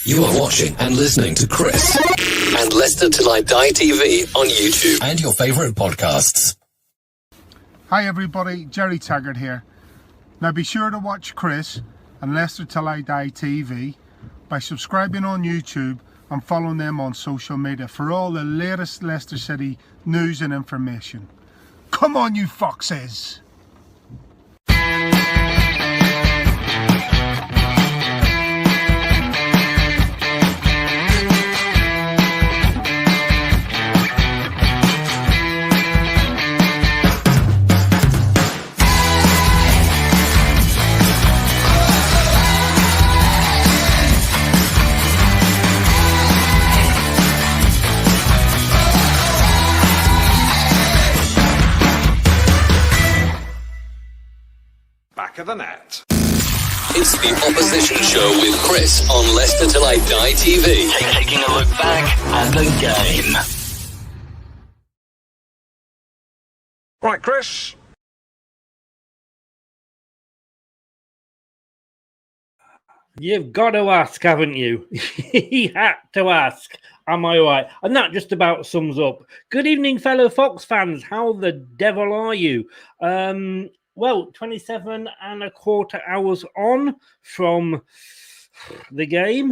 You are watching and listening to Chris and Leicester Till I Die TV on YouTube and your favourite podcasts. Hi everybody, Jerry Taggart here. Now be sure to watch Chris and Leicester Till I Die TV by subscribing on YouTube and following them on social media for all the latest Leicester City news and information. Come on you foxes! Back of the net. It's the opposition show with Chris on Leicester Till I Die TV. Taking a look back at the game. Right, Chris. You've got to ask, haven't you? He had to ask. Am I right? And that just about sums up. Good evening, fellow Fox fans. How the devil are you? Well, 27 and a quarter hours on from the game.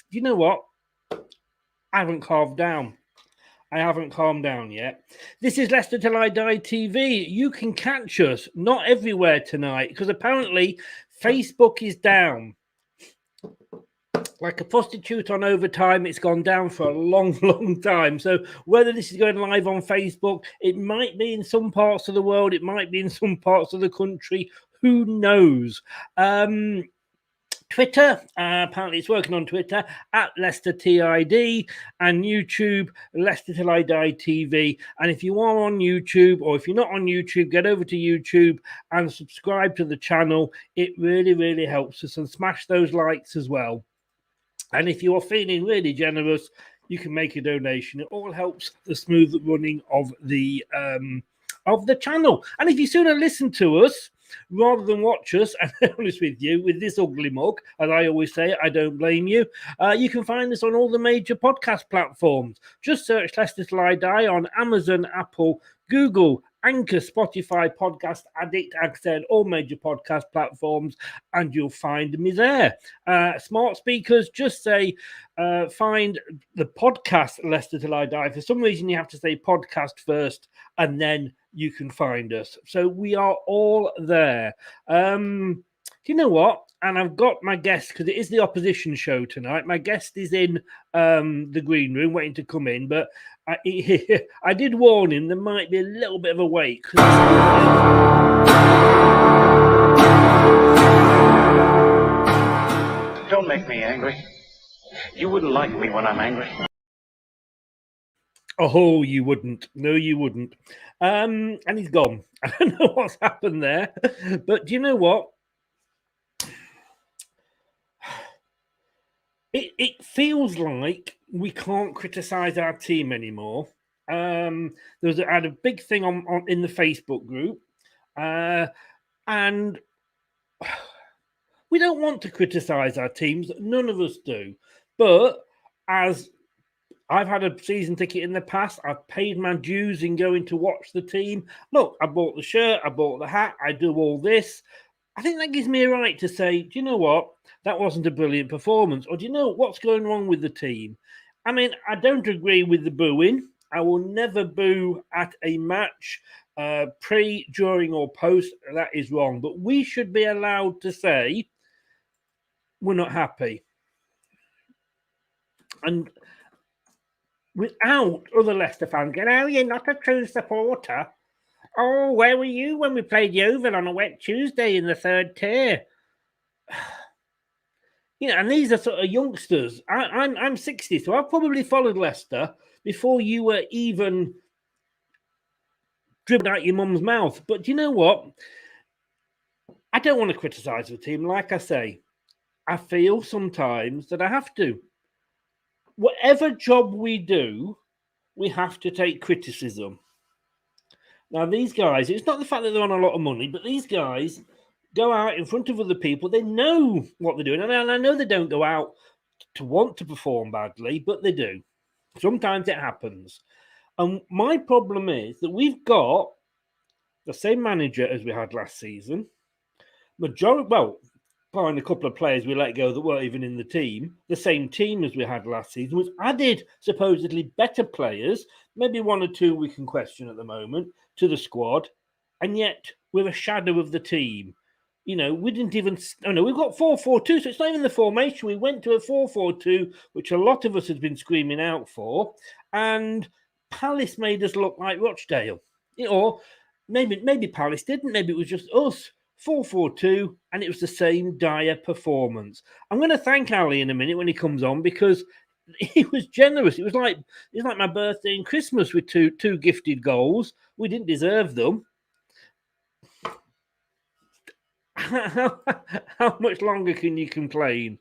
You know what? I haven't calmed down. I haven't calmed down yet. This is Leicester Till I Die TV. You can catch us, not everywhere tonight, because apparently Facebook is down. Like a prostitute on overtime, it's gone down for a long, long time. So whether this is going live on Facebook, it might be in some parts of the world, it might be in some parts of the country. Who knows? Twitter, apparently it's working on Twitter, at Leicester TID, and YouTube, Leicester Till I Die TV. And if you are on YouTube, or if you're not on YouTube, get over to YouTube and subscribe to the channel. It really, really helps us. And smash those likes as well. And if you are feeling really generous, you can make a donation. It all helps the smooth running of the channel. And if you sooner listen to us rather than watch us, and I'm honest with you, with this ugly mug, as I always say, I don't blame you. You can find us on all the major podcast platforms. Just search Leicester Till I Die on Amazon, Apple, Google, Anchor, Spotify, Podcast Addict, Accent, all major podcast platforms, and you'll find me there. Smart speakers, just say, find the podcast Leicester Till I Die. For some reason, you have to say podcast first, and then you can find us. So we are all there. You know what? And I've got my guest, because it is the opposition show tonight. My guest is in the green room waiting to come in, but I did warn him there might be a little bit of a wait. Don't make me angry. You wouldn't like me when I'm angry. Oh, you wouldn't. No, you wouldn't. And he's gone. I don't know what's happened there. But do you know what? It feels like we can't criticize our team anymore. I had a big thing on in the Facebook group, and we don't want to criticize our teams. None of us do. But as I've had a season ticket in the past, I've paid my dues in going to watch the team. Look, I bought the shirt, I bought the hat, I do all this. I think that gives me a right to say, do you know what? That wasn't a brilliant performance. Or do you know what's going wrong with the team? I mean, I don't agree with the booing. I will never boo at a match, pre, during, or post. That is wrong. But we should be allowed to say we're not happy. And without other Leicester fans going, oh, you're not a true supporter. Oh, where were you when we played Yeovil on a wet Tuesday in the third tier? You know, and these are sort of youngsters. I'm 60, so I've probably followed Leicester before you were even dribbled out your mum's mouth. But do you know what? I don't want to criticise the team. Like I say, I feel sometimes that I have to. Whatever job we do, we have to take criticism. Now, these guys, it's not the fact that they're on a lot of money, but these guys go out in front of other people. They know what they're doing. And I know they don't go out to want to perform badly, but they do. Sometimes it happens. And my problem is that we've got the same manager as we had last season. Barring a couple of players we let go that weren't even in the team, the same team as we had last season, was added supposedly better players, maybe one or two we can question at the moment, to the squad, and yet we're a shadow of the team. We didn't even... we've got 4-4-2, so it's not even the formation. We went to a 4-4-2, which a lot of us had been screaming out for, and Palace made us look like Rochdale. Or maybe Palace didn't, maybe it was just us. 4-4-2, and it was the same dire performance. I'm going to thank Ali in a minute when he comes on, because he was generous. It was like my birthday and Christmas with two gifted goals. We didn't deserve them. How much longer can you complain?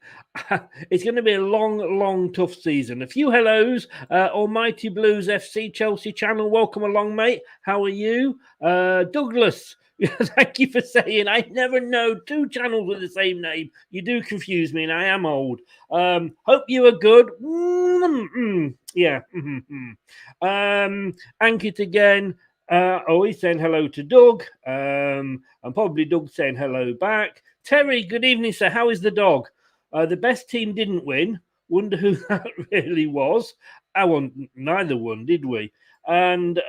It's going to be a long, tough season. A few hellos. Almighty Blues FC Chelsea channel. Welcome along, mate. How are you? Douglas, thank you for saying I never know two channels with the same name. You do confuse me, and I am old. Hope you are good. Yeah. Ankit again. He's saying hello to Doug. And probably Doug saying hello back. Terry, good evening, sir. How is the dog? The best team didn't win. Wonder who that really was. Neither one, did we? And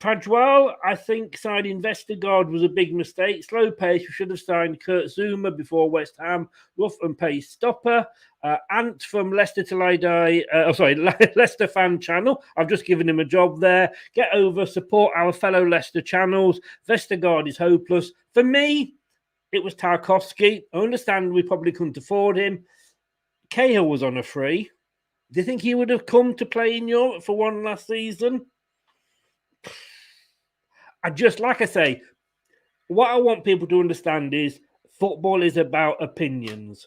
Pradwell, I think signing Vestergaard was a big mistake. Slow pace. We should have signed Kurt Zuma before West Ham. Rough and pace stopper. Ant from Leicester Till I Die. Leicester fan channel. I've just given him a job there. Get over, support our fellow Leicester channels. Vestergaard is hopeless. For me, it was Tarkowski. I understand we probably couldn't afford him. Cahill was on a free. Do you think he would have come to play in Europe for one last season? Like I say, what I want people to understand is football is about opinions.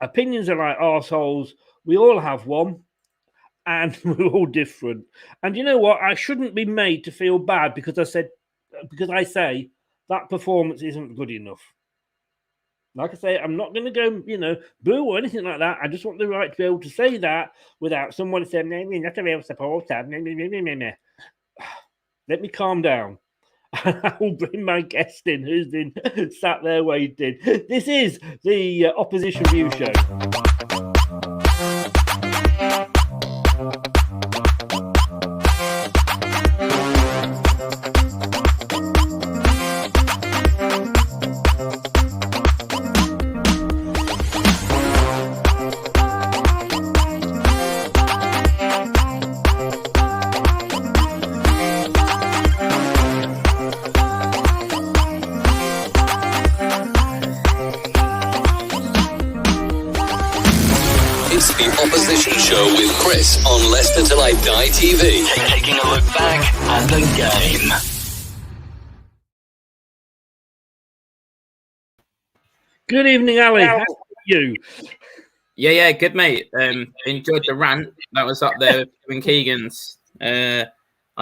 Opinions are like arseholes. We all have one, and we're all different. And you know what? I shouldn't be made to feel bad because I say that performance isn't good enough. Like I say, I'm not going to go, boo or anything like that. I just want the right to be able to say that without someone saying, "You're not a real supporter." Let me calm down. I will bring my guest in, who's been sat there waiting. This is the Opposition View Show. Opposition Show with Chris on Leicester Till I Die TV. Taking a look back at the game. Good evening, Ali. How are you? Yeah, good, mate. Enjoyed the rant. That was up there with Keegan's. I'd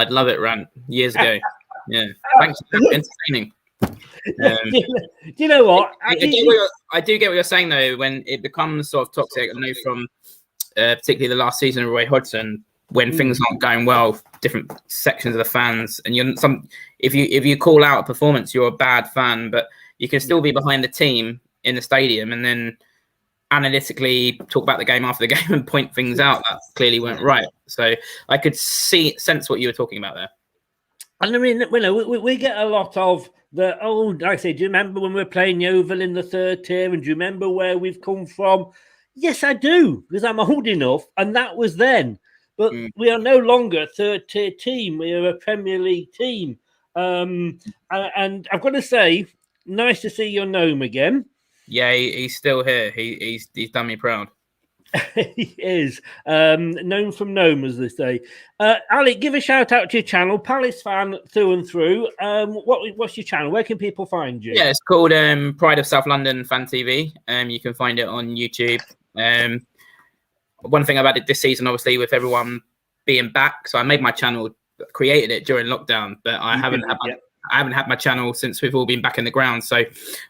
love it rant years ago. Yeah, thanks for entertaining. Do you know what? I do get what you're saying, though, when it becomes sort of toxic. I know from particularly the last season of Roy Hodgson, when things aren't going well, different sections of the fans, and if you call out a performance, you're a bad fan, but you can still be behind the team in the stadium and then analytically talk about the game after the game and point things out that clearly weren't right. So I could sense what you were talking about there. And I mean, we get a lot of like I say, do you remember when we were playing Yeovil in the third tier? And do you remember where we've come from? Yes, I do, because I'm old enough, and that was then. But we are no longer a third tier team. We are a Premier League team. And I've got to say, nice to see your gnome again. Yeah, he's still here. He's done me proud. He is. Known from Gnome, as they say. Ali, give a shout out to your channel. Palace fan through and through. What's your channel? Where can people find you? Yeah, it's called Pride of South London Fan TV. You can find it on YouTube. One thing I've added this season, obviously, with everyone being back. So I made my channel, created it during lockdown, but I haven't had I haven't had my channel since we've all been back in the ground. So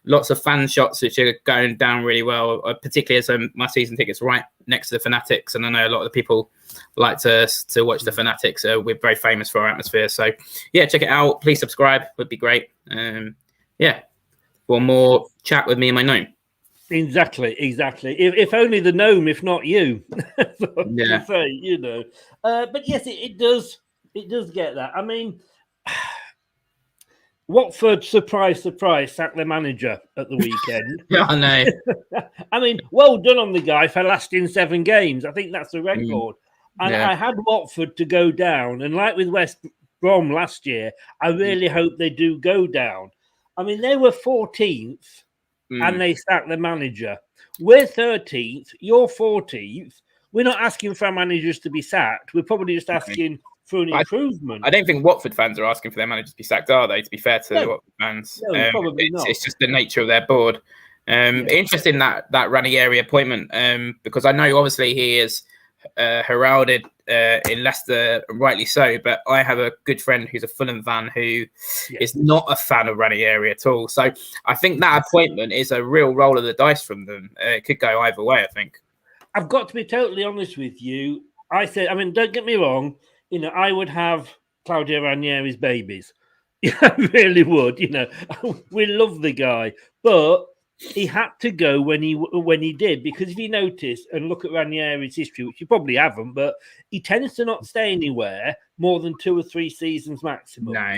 lots of fan shots which are going down really well, particularly as my season ticket's right next to the Fanatics. And I know a lot of the people like to watch the Fanatics. We're very famous for our atmosphere. So yeah, check it out. Please subscribe. Would be great. Yeah. For more chat with me and my gnome. Exactly. If only the gnome, if not you. Yeah. To say, you know. But yes, it does. It does get that. I mean, Watford, surprise, sacked their manager at the weekend. Yeah, I know. I mean, well done on the guy for lasting 7 games. I think that's the record. And I had Watford to go down. And like with West Brom last year, I really hope they do go down. I mean, they were 14th and they sacked the manager. We're 13th. You're 14th. We're not asking for our managers to be sacked. We're probably just asking for an improvement. I don't think Watford fans are asking for their manager to be sacked, are they? To be fair to the Watford fans, probably not. It's just the nature of their board. Interesting that Ranieri appointment, because I know obviously he is heralded in Leicester, rightly so. But I have a good friend who's a Fulham fan who is not a fan of Ranieri at all. So I think that appointment is a real roll of the dice from them. It could go either way, I think. I've got to be totally honest with you. I said, I mean, don't get me wrong. You know, I would have Claudio Ranieri's babies. I really would. You know, we love the guy, but he had to go when he did, because if you notice and look at Ranieri's history, which you probably haven't, but he tends to not stay anywhere more than 2 or 3 seasons maximum. No.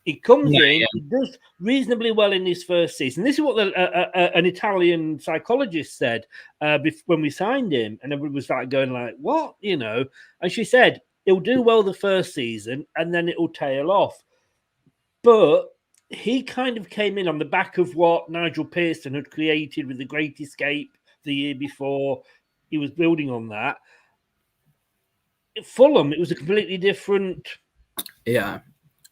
He comes in, he does reasonably well in his first season. This is what an Italian psychologist said when we signed him, and everybody was like going like, "What?" You know, and she said he'll do well the first season, and then it will tail off. But he kind of came in on the back of what Nigel Pearson had created with The Great Escape the year before. He was building on that. At Fulham, it was a completely different. Yeah.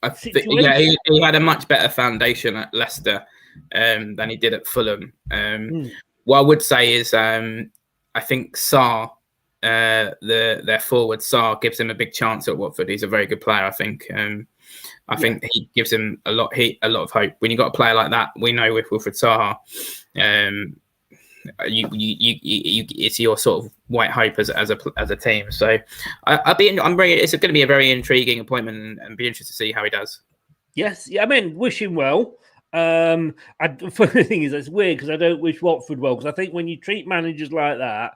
I think, he had a much better foundation at Leicester than he did at Fulham. What I would say is I think Sarr, their forward Sarr, gives him a big chance at Watford. He's a very good player, I think. I think he gives him a lot of hope. When you got a player like that, we know with Wilfried Zaha, it's your sort of white hope as a team. So it's going to be a very intriguing appointment, and be interested to see how he does. Yes, I mean, wish him well. The funny thing is, it's weird because I don't wish Watford well, because I think when you treat managers like that,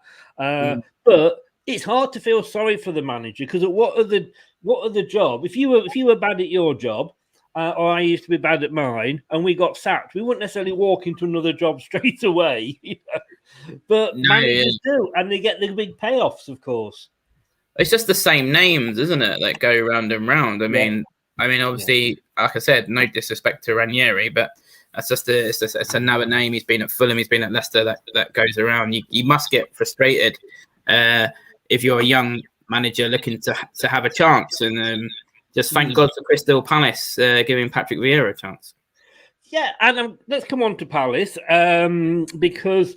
but it's hard to feel sorry for the manager, because what are the job? If you were bad at your job, or I used to be bad at mine, and we got sacked, we wouldn't necessarily walk into another job straight away. You know? But managers do, and they get the big payoffs, of course. It's just the same names, isn't it, that go round and round? I mean, obviously, like I said, no disrespect to Ranieri, but that's it's another name. He's been at Fulham, he's been at Leicester. That goes around. You must get frustrated if you're a young manager looking to have a chance, and just thank God for Crystal Palace giving Patrick Vieira a chance. Yeah, and let's come on to Palace, because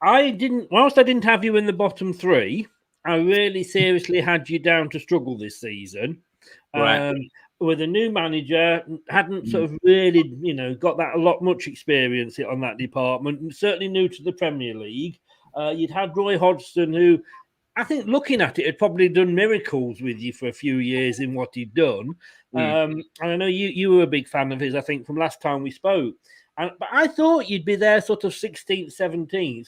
whilst I didn't have you in the bottom 3, I really seriously had you down to struggle this season. Right. With a new manager, hadn't sort of really, got much experience on that department, and certainly new to the Premier League. You'd had Roy Hodgson, who I think, looking at it, had probably done miracles with you for a few years in what he'd done. And I know you were a big fan of his, I think, from last time we spoke. But I thought you'd be there sort of 16th, 17th.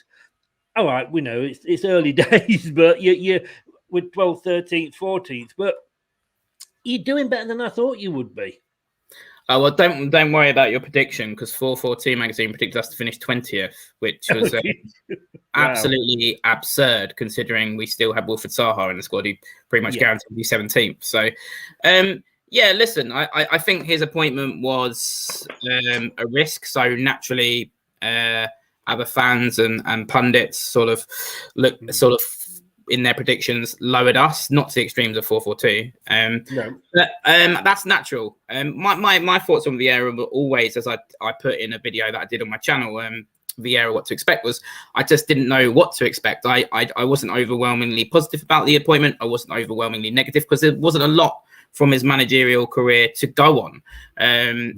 All right, we know it's early days, but you're with 12th, 13th, 14th. But you're doing better than I thought you would be. Well, don't worry about your prediction, because 442 magazine predicted us to finish 20th, which was absolutely absurd, considering we still had Wilfried Zaha in the squad, who pretty much guaranteed to be 17th. So, listen, I think his appointment was a risk. So naturally, other fans and pundits sort of in their predictions lowered us, not to the extremes of 442. But that's natural. My thoughts on Vieira were always, as I put in a video that I did on my channel, Vieira What to Expect, was I just didn't know what to expect. I wasn't overwhelmingly positive about the appointment. I wasn't overwhelmingly negative, because there wasn't a lot from his managerial career to go on.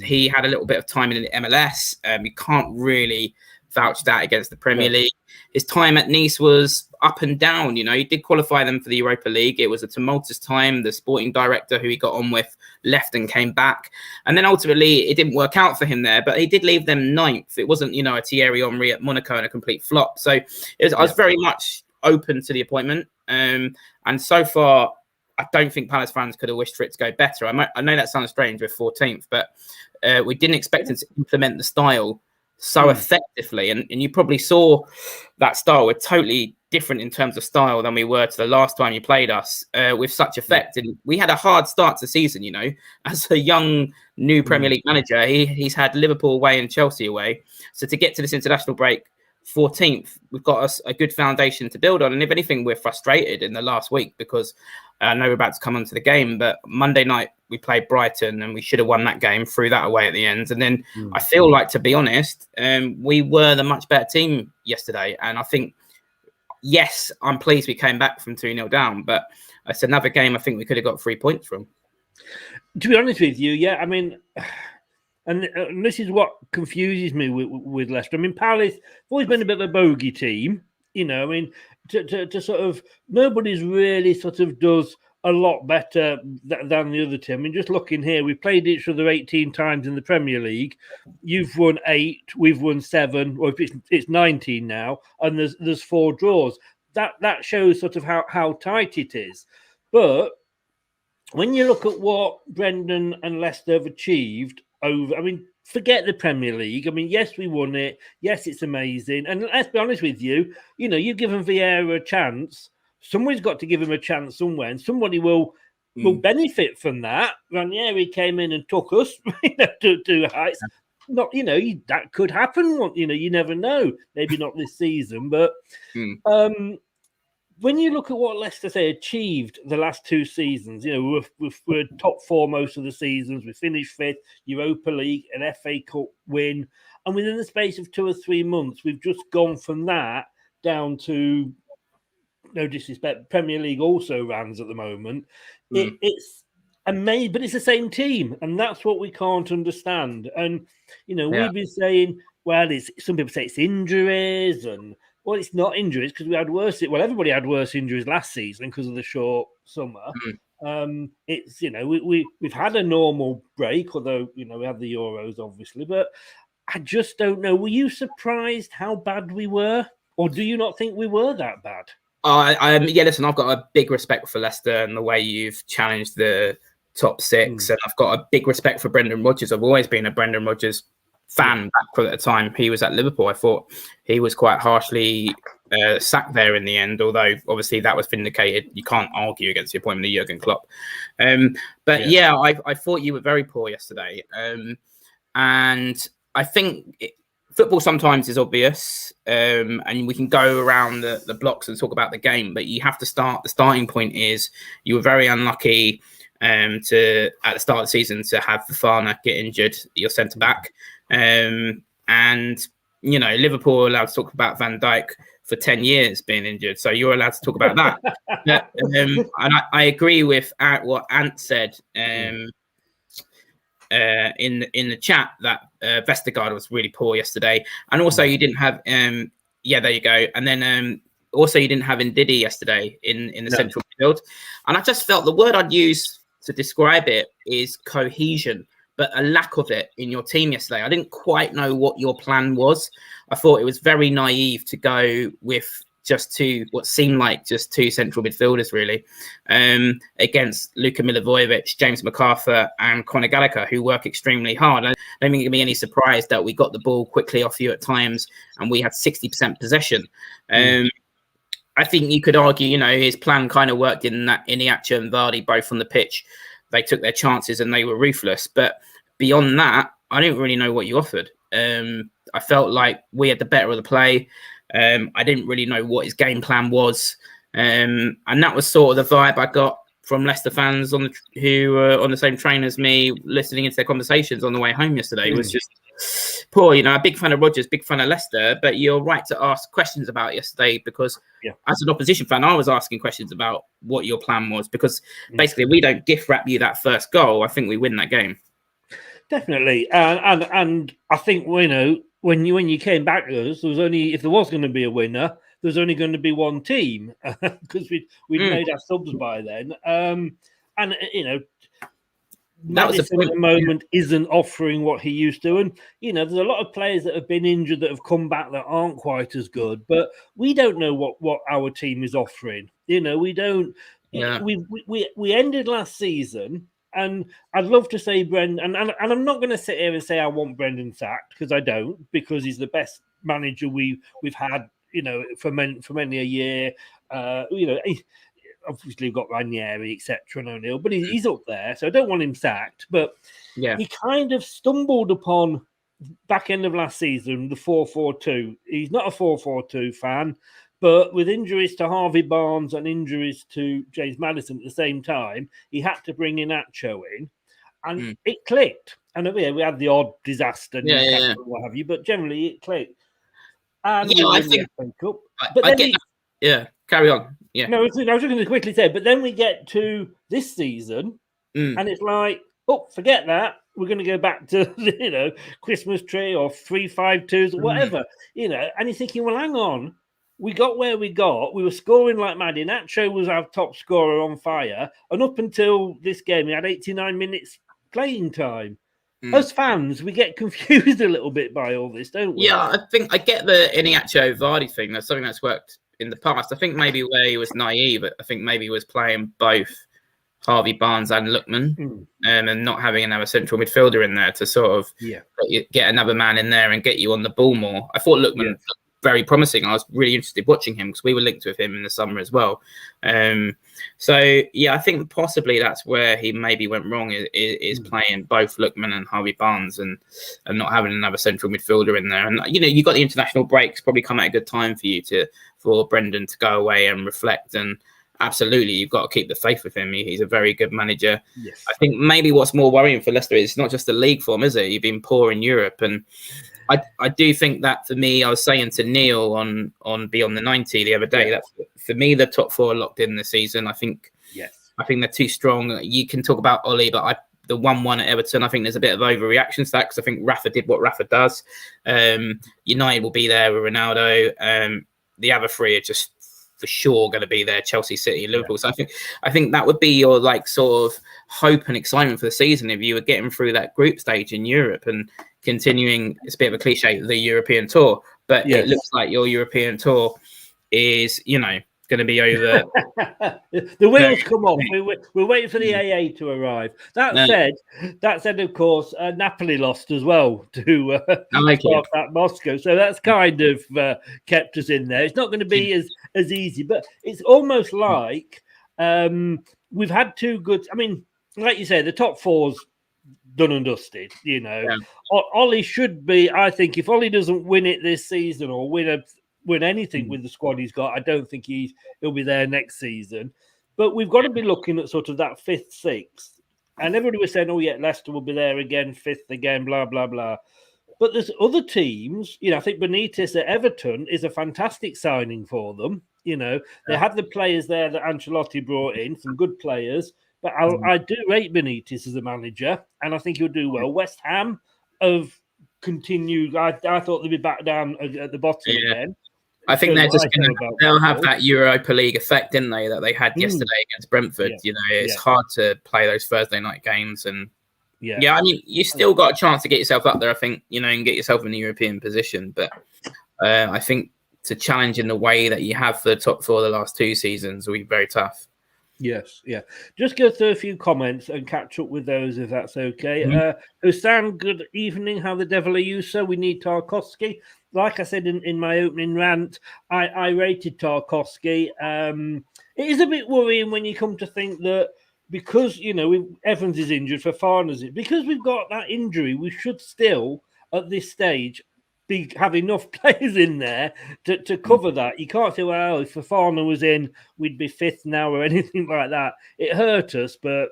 He had a little bit of time in the MLS. You can't really vouch that against the Premier League. His time at Nice was up and down. You know, he did qualify them for the Europa League. It was a tumultuous time. The sporting director who he got on with left and came back. And then ultimately it didn't work out for him there, but he did leave them ninth. It wasn't, a Thierry Henry at Monaco and a complete flop. So I was very much open to the appointment. And so far, I don't think Palace fans could have wished for it to go better. I know that sounds strange with 14th, but we didn't expect him to implement the style so effectively. And you probably saw that style. We're totally different in terms of style than we were to the last time you played us with such effect. And we had a hard start to the season, as a young new Premier League manager. He's had Liverpool away and Chelsea away. So to get to this international break, 14th, we've got us a good foundation to build on. And if anything, we're frustrated in the last week because I know we're about to come onto the game, but Monday night we played Brighton and we should have won that game, threw that away at the end. And then I feel like, to be honest, we were the much better team yesterday. And I think, yes, I'm pleased we came back from 2-0 down, but it's another game I think we could have got 3 points from. To be honest with you, I mean... And this is what confuses me with Leicester. I mean, Palace have always been a bit of a bogey team, I mean, to sort of, nobody's really sort of does a lot better than the other team. I mean, just looking here, we played each other 18 times in the Premier League. You've won 8, we've won 7, or it's 19 now, and there's 4 draws. That shows sort of how tight it is. But when you look at what Brendan and Leicester have achieved, forget the Premier League. I mean, yes, we won it. Yes, it's amazing. And let's be honest with you, you've given Vieira a chance. Somebody's got to give him a chance somewhere, and somebody will benefit from that. Ranieri came in and took us to heights. Not, that could happen. You never know. Maybe not this season, but when you look at what Leicester achieved the last 2 seasons, we're top 4 most of the seasons. We finished 5th, Europa League, an FA Cup win. And within the space of 2 or 3 months, we've just gone from that down to, no disrespect, Premier League also runs at the moment. It's amazing, but it's the same team. And that's what we can't understand. And, we've been saying, well, some people say it's injuries and... Well, it's not injuries because we had worse. Well, everybody had worse injuries last season because of the short summer. It's we've had a normal break, although we had the Euros obviously. But I just don't know. Were you surprised how bad we were, or do you not think we were that bad? Listen, I've got a big respect for Leicester and the way you've challenged the top 6, and I've got a big respect for Brendan Rodgers. I've always been a Brendan Rodgers fan back at the time he was at Liverpool. I thought he was quite harshly sacked there in the end, although obviously that was vindicated. You can't argue against the appointment of Jurgen Klopp. I thought you were very poor yesterday. And I think football sometimes is obvious, and we can go around the blocks and talk about the game, but you have to the starting point is you were very unlucky at the start of the season to have Fofana get injured, your centre-back. And Liverpool are allowed to talk about Van Dijk for 10 years being injured, so you're allowed to talk about that. And I agree with what Ant said in the chat that Vestergaard was really poor yesterday, and also you didn't have there you go, and then also you didn't have Ndidi yesterday in the central midfield, and I just felt the word I'd use to describe it is cohesion, but a lack of it in your team yesterday. I didn't quite know what your plan was. I thought it was very naive to go with what seemed like just 2 central midfielders, really, against Luka Milivojevic, James McArthur, and Conor Gallagher, who work extremely hard. I don't think it'd be any surprise that we got the ball quickly off you at times, and we had 60% possession. I think you could argue, his plan kind of worked in that Iniacha and Vardy both on the pitch. They took their chances and they were ruthless. But beyond that, I didn't really know what you offered. I felt like we had the better of the play. I didn't really know what his game plan was. And that was sort of the vibe I got from Leicester fans who were on the same train as me, listening into their conversations on the way home yesterday. It was just poor. A big fan of Rodgers, big fan of Leicester, but you're right to ask questions about it yesterday because as an opposition fan, I was asking questions about what your plan was because basically we don't gift wrap you that first goal. I think we win that game. Definitely, and I think when you came back to us, there was only, if there was going to be a winner, there's only going to be one team because we'd made our subs by then, and that was Madison at the moment isn't offering what he used to, and there's a lot of players that have been injured that have come back that aren't quite as good, but we don't know what our team is offering. We don't. Yeah. We ended last season. And I'd love to say Brendan, and I'm not going to sit here and say I want Brendan sacked because I don't, because he's the best manager we've had, for many a year. Obviously we've got Ranieri, etc., and O'Neill, but he's up there, so I don't want him sacked. But he kind of stumbled upon back end of last season the 4-4-2. He's not a 4-4-2 fan. But with injuries to Harvey Barnes and injuries to James Maddison at the same time, he had to bring Inacho in, and it clicked. And we had the odd disaster, what have you, but generally it clicked. And I think. Carry on. Yeah. No, I was just going to quickly say, but then we get to this season, and it's like, forget that. We're going to go back to Christmas tree or 3-5-2s or whatever, and you're thinking, well, hang on. We got where we got. We were scoring like mad. Nacho was our top scorer on fire. And up until this game, he had 89 minutes playing time. As fans, we get confused a little bit by all this, don't we? Yeah, I think I get the Inacho Vardy thing. That's something that's worked in the past. I think maybe where he was naive, but I think maybe he was playing both Harvey Barnes and Lookman and not having another central midfielder in there to sort of get another man in there and get you on the ball more. I thought Lookman... Yeah. Very promising. I was really interested watching him because we were linked with him in the summer as well. So I think possibly that's where he maybe went wrong is playing both Lookman and Harvey Barnes and not having another central midfielder in there. And you got the international breaks probably come at a good time for Brendan to go away and reflect. And absolutely, you've got to keep the faith with him. He's a very good manager. Yes. I think maybe what's more worrying for Leicester is not just the league form, is it? You've been poor in Europe and. I do think that for me, I was saying to Neil on Beyond the 90 the other day that for me the top four are locked in this season. I think they're too strong. You can talk about Ollie, but the 1-1 at Everton, I think there's a bit of overreaction to that because I think Rafa did what Rafa does. United will be there with Ronaldo. The other three are just for sure going to be there: Chelsea, City, Liverpool. So I think that would be your sort of hope and excitement for the season if you were getting through that group stage in Europe and continuing. It's a bit of a cliche, the European tour, but it looks like your European tour is going to be over. The wheels come off. We're waiting for the AA to arrive. That said, of course, Napoli lost as well to that Moscow. So that's kind of kept us in there. It's not going to be as easy, but it's almost like we've had two good. I mean, like you say, the top four's done and dusted. Ollie should be. I think if Ollie doesn't win it this season or win anything with the squad he's got, I don't think he'll be there next season. But we've got to be looking at sort of that 5th, 6th. And everybody was saying, Leicester will be there again, 5th again, blah, blah, blah. But there's other teams, I think Benitez at Everton is a fantastic signing for them. They had the players there that Ancelotti brought in, some good players. But I do rate Benitez as a manager, and I think he'll do well. West Ham have continued. I thought they'd be back down at the bottom again. I think they're just they'll have that Europa League effect, didn't they, that they had yesterday against Brentford. It's hard to play those Thursday night games. And I mean, you still got a chance to get yourself up there, I think, and get yourself in the European position. But I think to challenge in the way that you have for the top four the last 2 seasons will be very tough. Yes, Just go through a few comments and catch up with those if that's okay. Hussein, good evening. How the devil are you, sir? We need Tarkowski. Like I said in my opening rant, I rated Tarkowski. It is a bit worrying when you come to think that because, Evans is injured, Fofana's it. Because we've got that injury, we should still, at this stage, have enough players in there to cover that. You can't say, well, if Fofana was in, we'd be fifth now or anything like that. It hurt us, but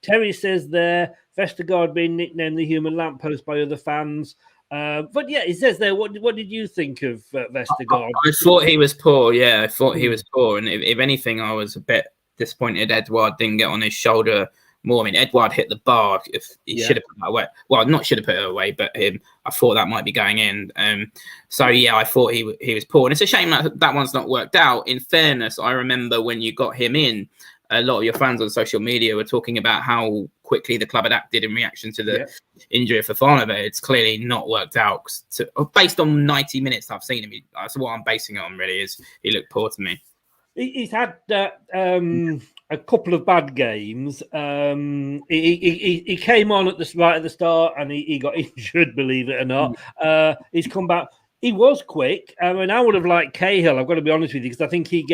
Terry says there, Vestergaard being nicknamed the human lamppost by other fans. But yeah, he says there, what did you think of Vestergaard? I thought he was poor. Yeah, I thought he was poor. And if anything, I was a bit disappointed Edouard didn't get on his shoulder more. I mean, Edouard hit the bar. If he should have put that away. Well, not should have put it away, but I thought that might be going in. So yeah, I thought he was poor. And it's a shame that one's not worked out. In fairness, I remember when you got him in, a lot of your fans on social media were talking about how quickly the club had acted in reaction to the injury of Fofana. But it's clearly not worked out. Based on 90 minutes I've seen him, that's what I'm basing it on. Really, is he looked poor to me. He's had a couple of bad games. He came on right at the start and he got injured, believe it or not. He's come back. He was quick. I mean, I would have liked Cahill, I've got to be honest with you, because I think he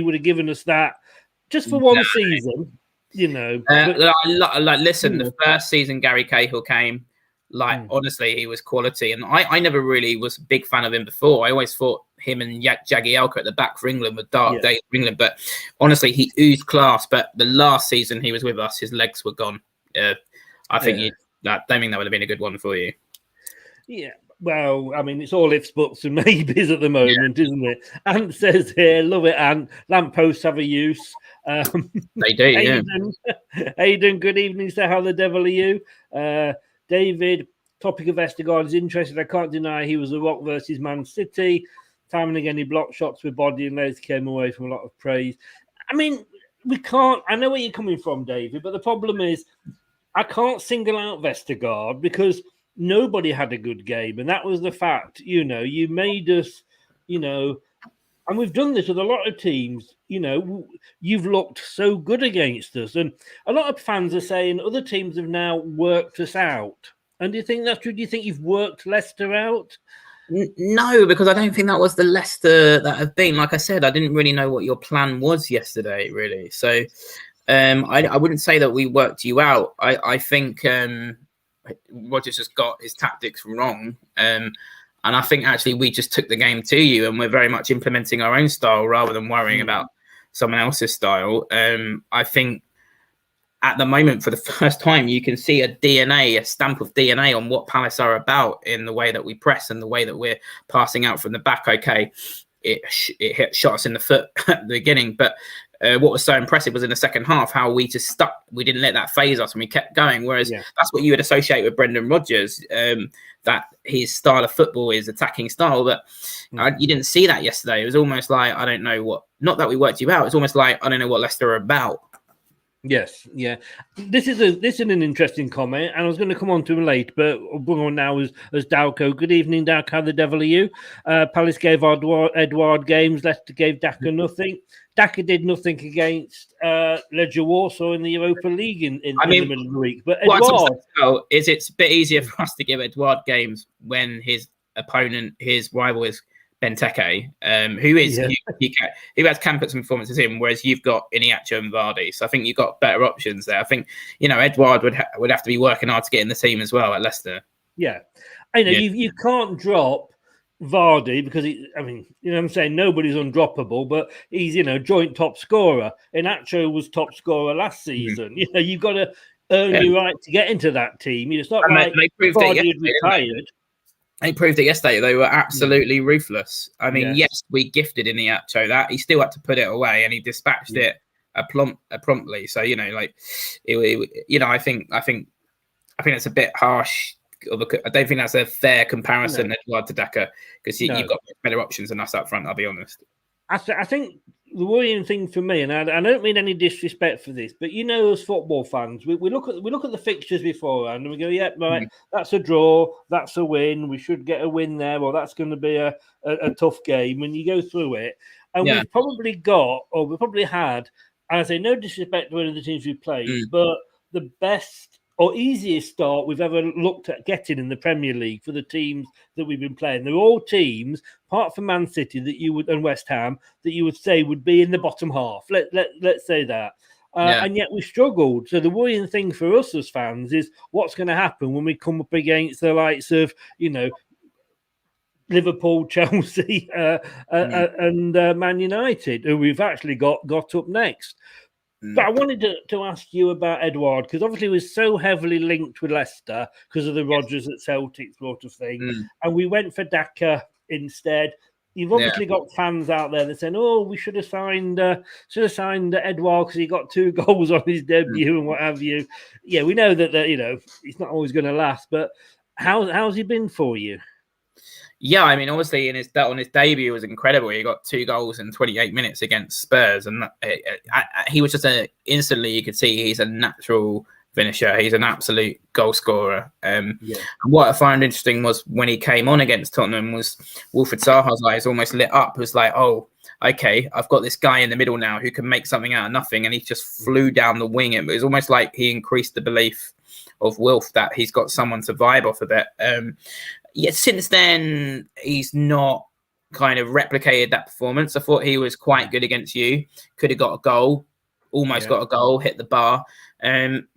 would have given us that just for one season, listen, the first season Gary Cahill came, honestly, he was quality. And I never really was a big fan of him before. I always thought him and Jagielka at the back for England were dark days for England. But honestly, he oozed class. But the last season he was with us, his legs were gone. I think don't think that would have been a good one for you. Yeah. Well, I mean, it's all ifs, buts, and maybes at the moment, isn't it? Ant says here, love it, Ant. Lampposts have a use. They do, Aidan, Aidan, good evening, sir. How the devil are you? David, topic of Vestergaard is interesting. I can't deny he was a rock versus Man City. Time and again, he blocked shots with body and legs, came away from a lot of praise. I mean, we can't. I know where you're coming from, David, but the problem is I can't single out Vestergaard because nobody had a good game, and that was the fact. You made us, and we've done this with a lot of teams. You've looked so good against us, and a lot of fans are saying other teams have now worked us out. And do you think that's true? Do you think you've worked Leicester out? No, because I don't think that was the Leicester that have been. Like I said, I didn't really know what your plan was yesterday, really. So I wouldn't say that we worked you out. I think Rodgers just got his tactics wrong. And I think actually we just took the game to you, and we're very much implementing our own style rather than worrying about someone else's style. I think at the moment, for the first time, you can see a stamp of DNA on what Palace are about in the way that we press and the way that we're passing out from the back. Okay, it shot us in the foot at the beginning, but what was so impressive was in the second half how we just stuck. We didn't let that phase us and we kept going. Whereas that's what you would associate with Brendan Rodgers, that his style of football is attacking style. But you didn't see that yesterday. It was almost like, I don't know what, not that we worked you out. It's almost like, I don't know what Leicester are about. Yes, yeah. This is an interesting comment, and I was going to come on to him late, but I'll bring on now as Dalco. Good evening, Dalco. How the devil are you? Palace gave Edouard games. Leicester gave Daka nothing. Daka did nothing against Legia Warsaw in the Europa League in the middle of the week. But Edouard, it's a bit easier for us to give Edouard games when his opponent, his rival, is Benteke, who has Campbell's performances in, whereas you've got Iniacho and Vardy. So I think you've got better options there. I think Edouard would have to be working hard to get in the team as well at Leicester. Yeah, I know you can't drop Vardy because I'm saying nobody's undroppable, but he's joint top scorer. Iniacho was top scorer last season. You've got to earn your right to get into that team. It's not like Vardy had retired. They proved it yesterday. They were absolutely ruthless. I mean, yes, we gifted Iniacho that. He still had to put it away, and he dispatched it promptly. So I think that's a bit harsh. I don't think that's a fair comparison, Edouard to Daka, because you've got better options than us up front. I'll be honest. I think the worrying thing for me, and I don't mean any disrespect for this, but as football fans, we look at the fixtures beforehand and we go, that's a draw, that's a win, we should get a win there, or that's going to be a tough game. And you go through it, and we've probably had, and I say no disrespect to any of the teams we've played, but the best or easiest start we've ever looked at getting in the Premier League for the teams that we've been playing. They're all teams, apart from Man City, and West Ham, that you would say would be in the bottom half. Let's say that. And yet we struggled. So the worrying thing for us as fans is what's going to happen when we come up against the likes of, Liverpool, Chelsea, and Man United, who we've actually got up next. But I wanted to ask you about Edouard, because obviously he was so heavily linked with Leicester because of the Rodgers at Celtic sort of thing. And we went for Daka instead. You've obviously got fans out there that saying, "Oh, we should have signed Edouard because he got 2 goals on his debut and what have you." Yeah, we know that he's not always going to last. But how's he been for you? Yeah, I mean, obviously, on his debut, it was incredible. He got 2 goals in 28 minutes against Spurs, and he was just instantly you could see he's a natural finisher. He's an absolute goal scorer. And what I found interesting was when he came on against Tottenham, was Wilfried Zaha's eyes almost lit up. It was like, oh, okay, I've got this guy in the middle now who can make something out of nothing, and he just flew down the wing. It was almost like he increased the belief of Wilf that he's got someone to vibe off of it. Since then, he's not kind of replicated that performance. I thought he was quite good against you. Could have got a goal, almost got a goal, hit the bar.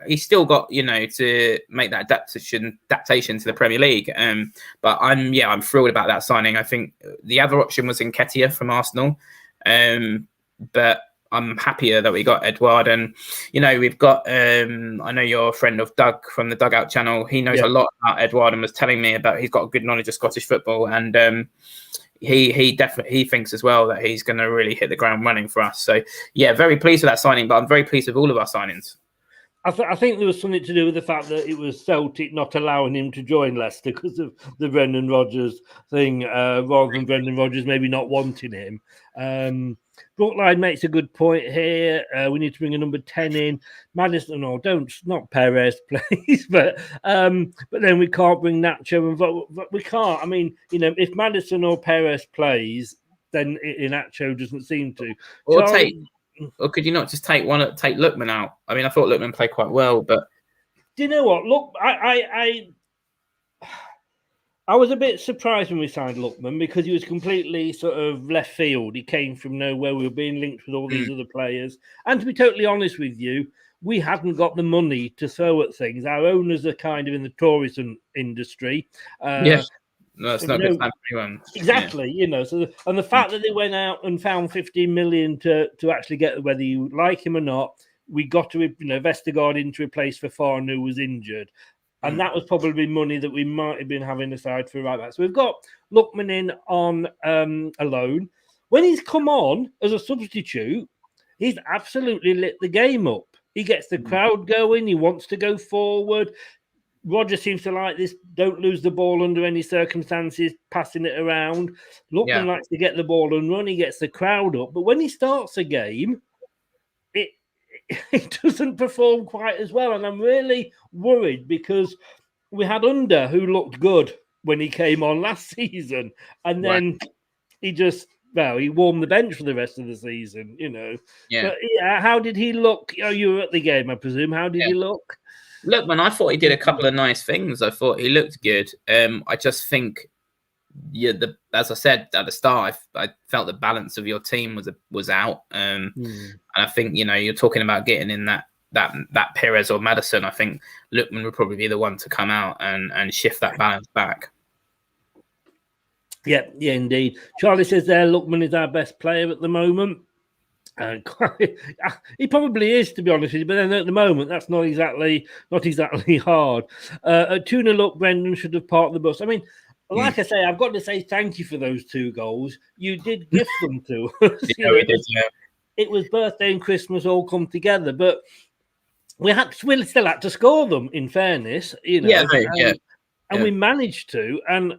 He's still got, to make that adaptation to the Premier League. But I'm thrilled about that signing. I think the other option was Nketiah from Arsenal. But I'm happier that we got Edouard, and we've got I know you're a friend of Doug from the Dugout channel. He knows a lot about Edouard and was telling me about he's got a good knowledge of Scottish football, and he definitely thinks as well that he's going to really hit the ground running for us. So very pleased with that signing, but I'm very pleased with all of our signings. I think there was something to do with the fact that it was Celtic not allowing him to join Leicester because of the Brendan Rodgers thing, rather than Brendan Rodgers maybe not wanting him. Brookline makes a good point here. We need to bring a number 10 in. Maddison, not Perez, please. But then we can't bring Nacho, and we can't. I mean, if Maddison or Perez plays, then Nacho doesn't seem to. Or could you not just take Lookman out? I mean, I thought Lookman played quite well, but do you know what? Look, I was a bit surprised when we signed Lookman because he was completely sort of left field. He came from nowhere. We were being linked with all these other players. And to be totally honest with you, we hadn't got the money to throw at things. Our owners are kind of in the tourism industry. No, it's not good time for anyone. Exactly, So the fact that they went out and found 15 million to actually get, whether you like him or not, we got to Vestergaard in to replace Fafana, who was injured. And that was probably money that we might have been having aside for right back. So we've got Lookman in on a loan. When he's come on as a substitute, he's absolutely lit the game up. He gets the crowd going. He wants to go forward. Roger seems to like this. Don't lose the ball under any circumstances, passing it around. Lookman likes to get the ball and run. He gets the crowd up. But when he starts a game, it doesn't perform quite as well. And I'm really worried because we had Under, who looked good when he came on last season. And then he warmed the bench for the rest of the season, But how did he look? You were at the game, I presume. How did he look? Look, man, I thought he did a couple of nice things. I thought he looked good. I just think, as I said at the start, I felt the balance of your team was out. And I think you're talking about getting in that Perez or Maddison. I think Lookman would probably be the one to come out and shift that balance back. Yeah, indeed. Charlie says there, Lookman is our best player at the moment. He probably is, to be honest with you, but then at the moment that's not exactly hard. Tuna look, Brendan should have parked the bus. I mean, like I say, I've got to say thank you for those 2 goals. You did gift them to us. It was birthday and Christmas all come together, but we still had to score them. In fairness, and we managed to. And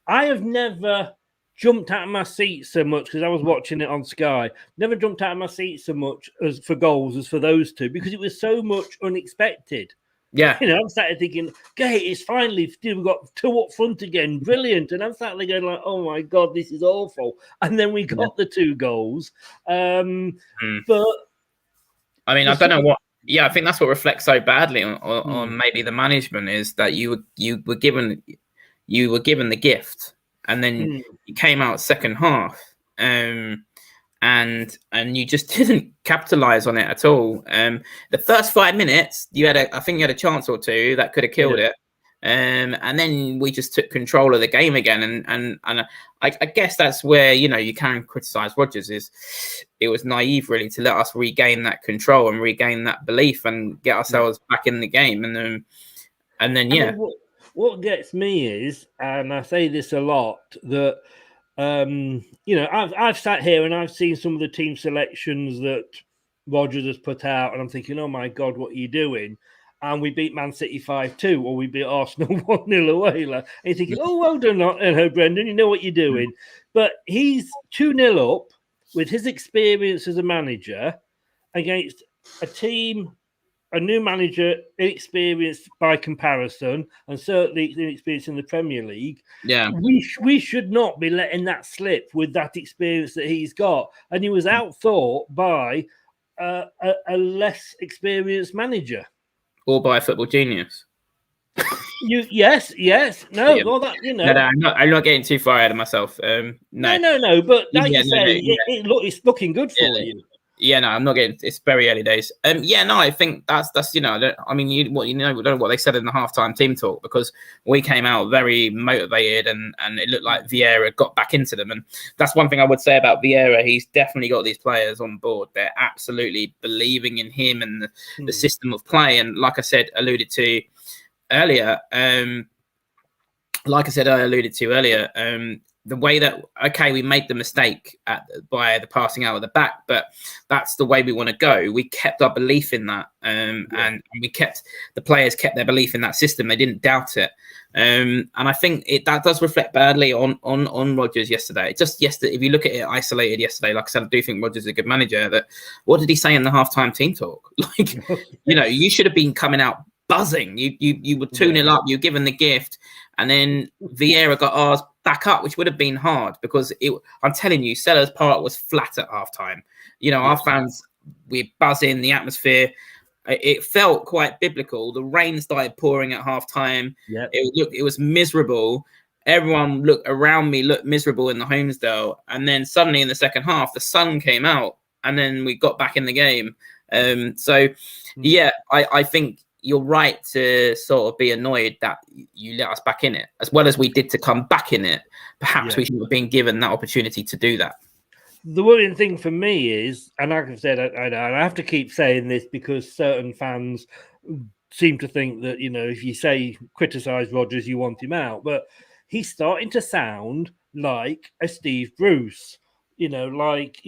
I have never jumped out of my seat so much because I was watching it on Sky. Never jumped out of my seat so much as for goals as for those 2 because it was so much unexpected. Yeah, I'm sat there thinking, okay, it's finally we've got 2 up front again, brilliant. And I'm sat there going like, oh my god, this is awful. And then we got the 2 goals. But I mean, I don't know what. Yeah, I think that's what reflects so badly on maybe the management is that you were given the gift. And then you came out second half, and you just didn't capitalize on it at all. The first 5 minutes, I think you had a chance or 2 that could have killed it, And then we just took control of the game again. And I guess that's where, you can criticize Rodgers, is it was naive really to let us regain that control and regain that belief and get ourselves back in the game. And then yeah. What gets me is, and I say this a lot, that I've sat here and I've seen some of the team selections that Rodgers has put out, and I'm thinking, oh my God, what are you doing? And we beat Man City 5-2, or we beat Arsenal 1-0 away. And you're thinking, oh, well done, Brendan, you know what you're doing. But he's 2-0 up with his experience as a manager against a team, a new manager, inexperienced by comparison, and certainly inexperienced in the Premier League. Yeah, we should not be letting that slip with that experience that he's got. And he was outthought by a less experienced manager. Or by a football genius. Yes. No, yeah. well, that No, I'm not getting too far ahead of myself. No. But like you say, it's looking good for you. Yeah, no, I'm not getting. It's very early days. I think that's I don't know what they said in the halftime team talk, because we came out very motivated and it looked like Vieira got back into them, and that's one thing I would say about Vieira. He's definitely got these players on board. They're absolutely believing in him and the system of play. And like I said, alluded to earlier, the way that, okay, we made the mistake by the passing out of the back, but that's the way we want to go. We kept our belief in that, and the players kept their belief in that system. They didn't doubt it, and I think that does reflect badly on Rodgers yesterday. Just yesterday, if you look at it isolated yesterday, like I said, I do think Rodgers is a good manager. That what did he say in the halftime team talk? Like, you should have been coming out buzzing. You were 2-0 up. You were given the gift, and then Vieira got ours back up, which would have been hard, because I'm telling you, Sellers Park was flat at halftime. Our fans, we're buzzing, the atmosphere. It felt quite biblical. The rain started pouring at halftime. Yeah. It was miserable. Everyone around me looked miserable in the Homesdale. And then suddenly in the second half, the sun came out, and then we got back in the game. I think you're right to sort of be annoyed that you let us back in it, as well as we did to come back in it. Perhaps we should have been given that opportunity to do that. The worrying thing for me is, and like I've said, I have to keep saying this because certain fans seem to think that, if you criticize Rodgers, you want him out. But he's starting to sound like a Steve Bruce. Like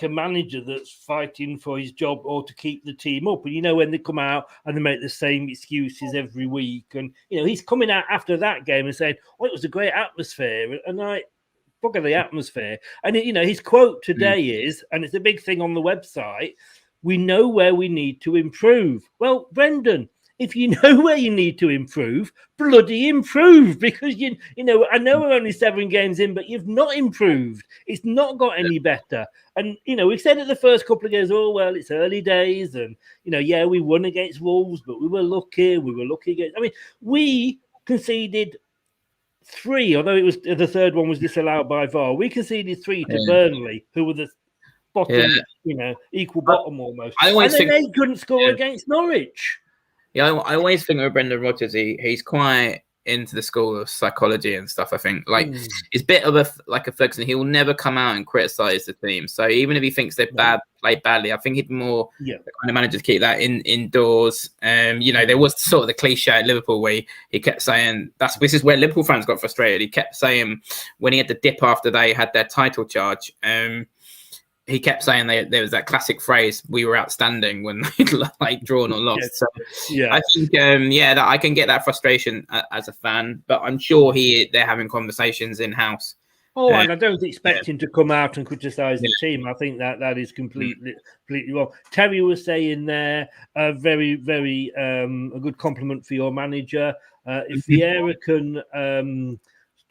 a manager that's fighting for his job or to keep the team up. And, when they come out and they make the same excuses every week. And, he's coming out after that game and saying, oh, it was a great atmosphere. And bugger the atmosphere. And, his quote today is, and it's a big thing on the website, we know where we need to improve. Well, Brendan, if you know where you need to improve, bloody improve, because I know we're only 7 games in, but you've not improved. It's not got any better. And we said it the first couple of games, oh well, it's early days, and we won against Wolves, but we were lucky. We conceded 3, although it was the third one was disallowed by VAR. We conceded 3 to Burnley, who were the bottom, equal bottom almost. They couldn't score against Norwich. Yeah, I always think with Brendan Rodgers, he's quite into the school of psychology and stuff. I think it's a bit of a Ferguson. He will never come out and criticize the team. So even if he thinks they've played badly, I think he'd more the kind of manager to keep that indoors. There was sort of the cliche at Liverpool where he kept saying this is where Liverpool fans got frustrated. He kept saying when he had the dip after they had their title charge. He kept saying there was that classic phrase, we were outstanding, when they'd drawn or lost. So I think, that I can get that frustration as a fan, but I'm sure they're having conversations in-house. Oh, and I don't expect him to come out and criticise the team. I think that is completely wrong. Terry was saying there, very, very a good compliment for your manager. If Vieira can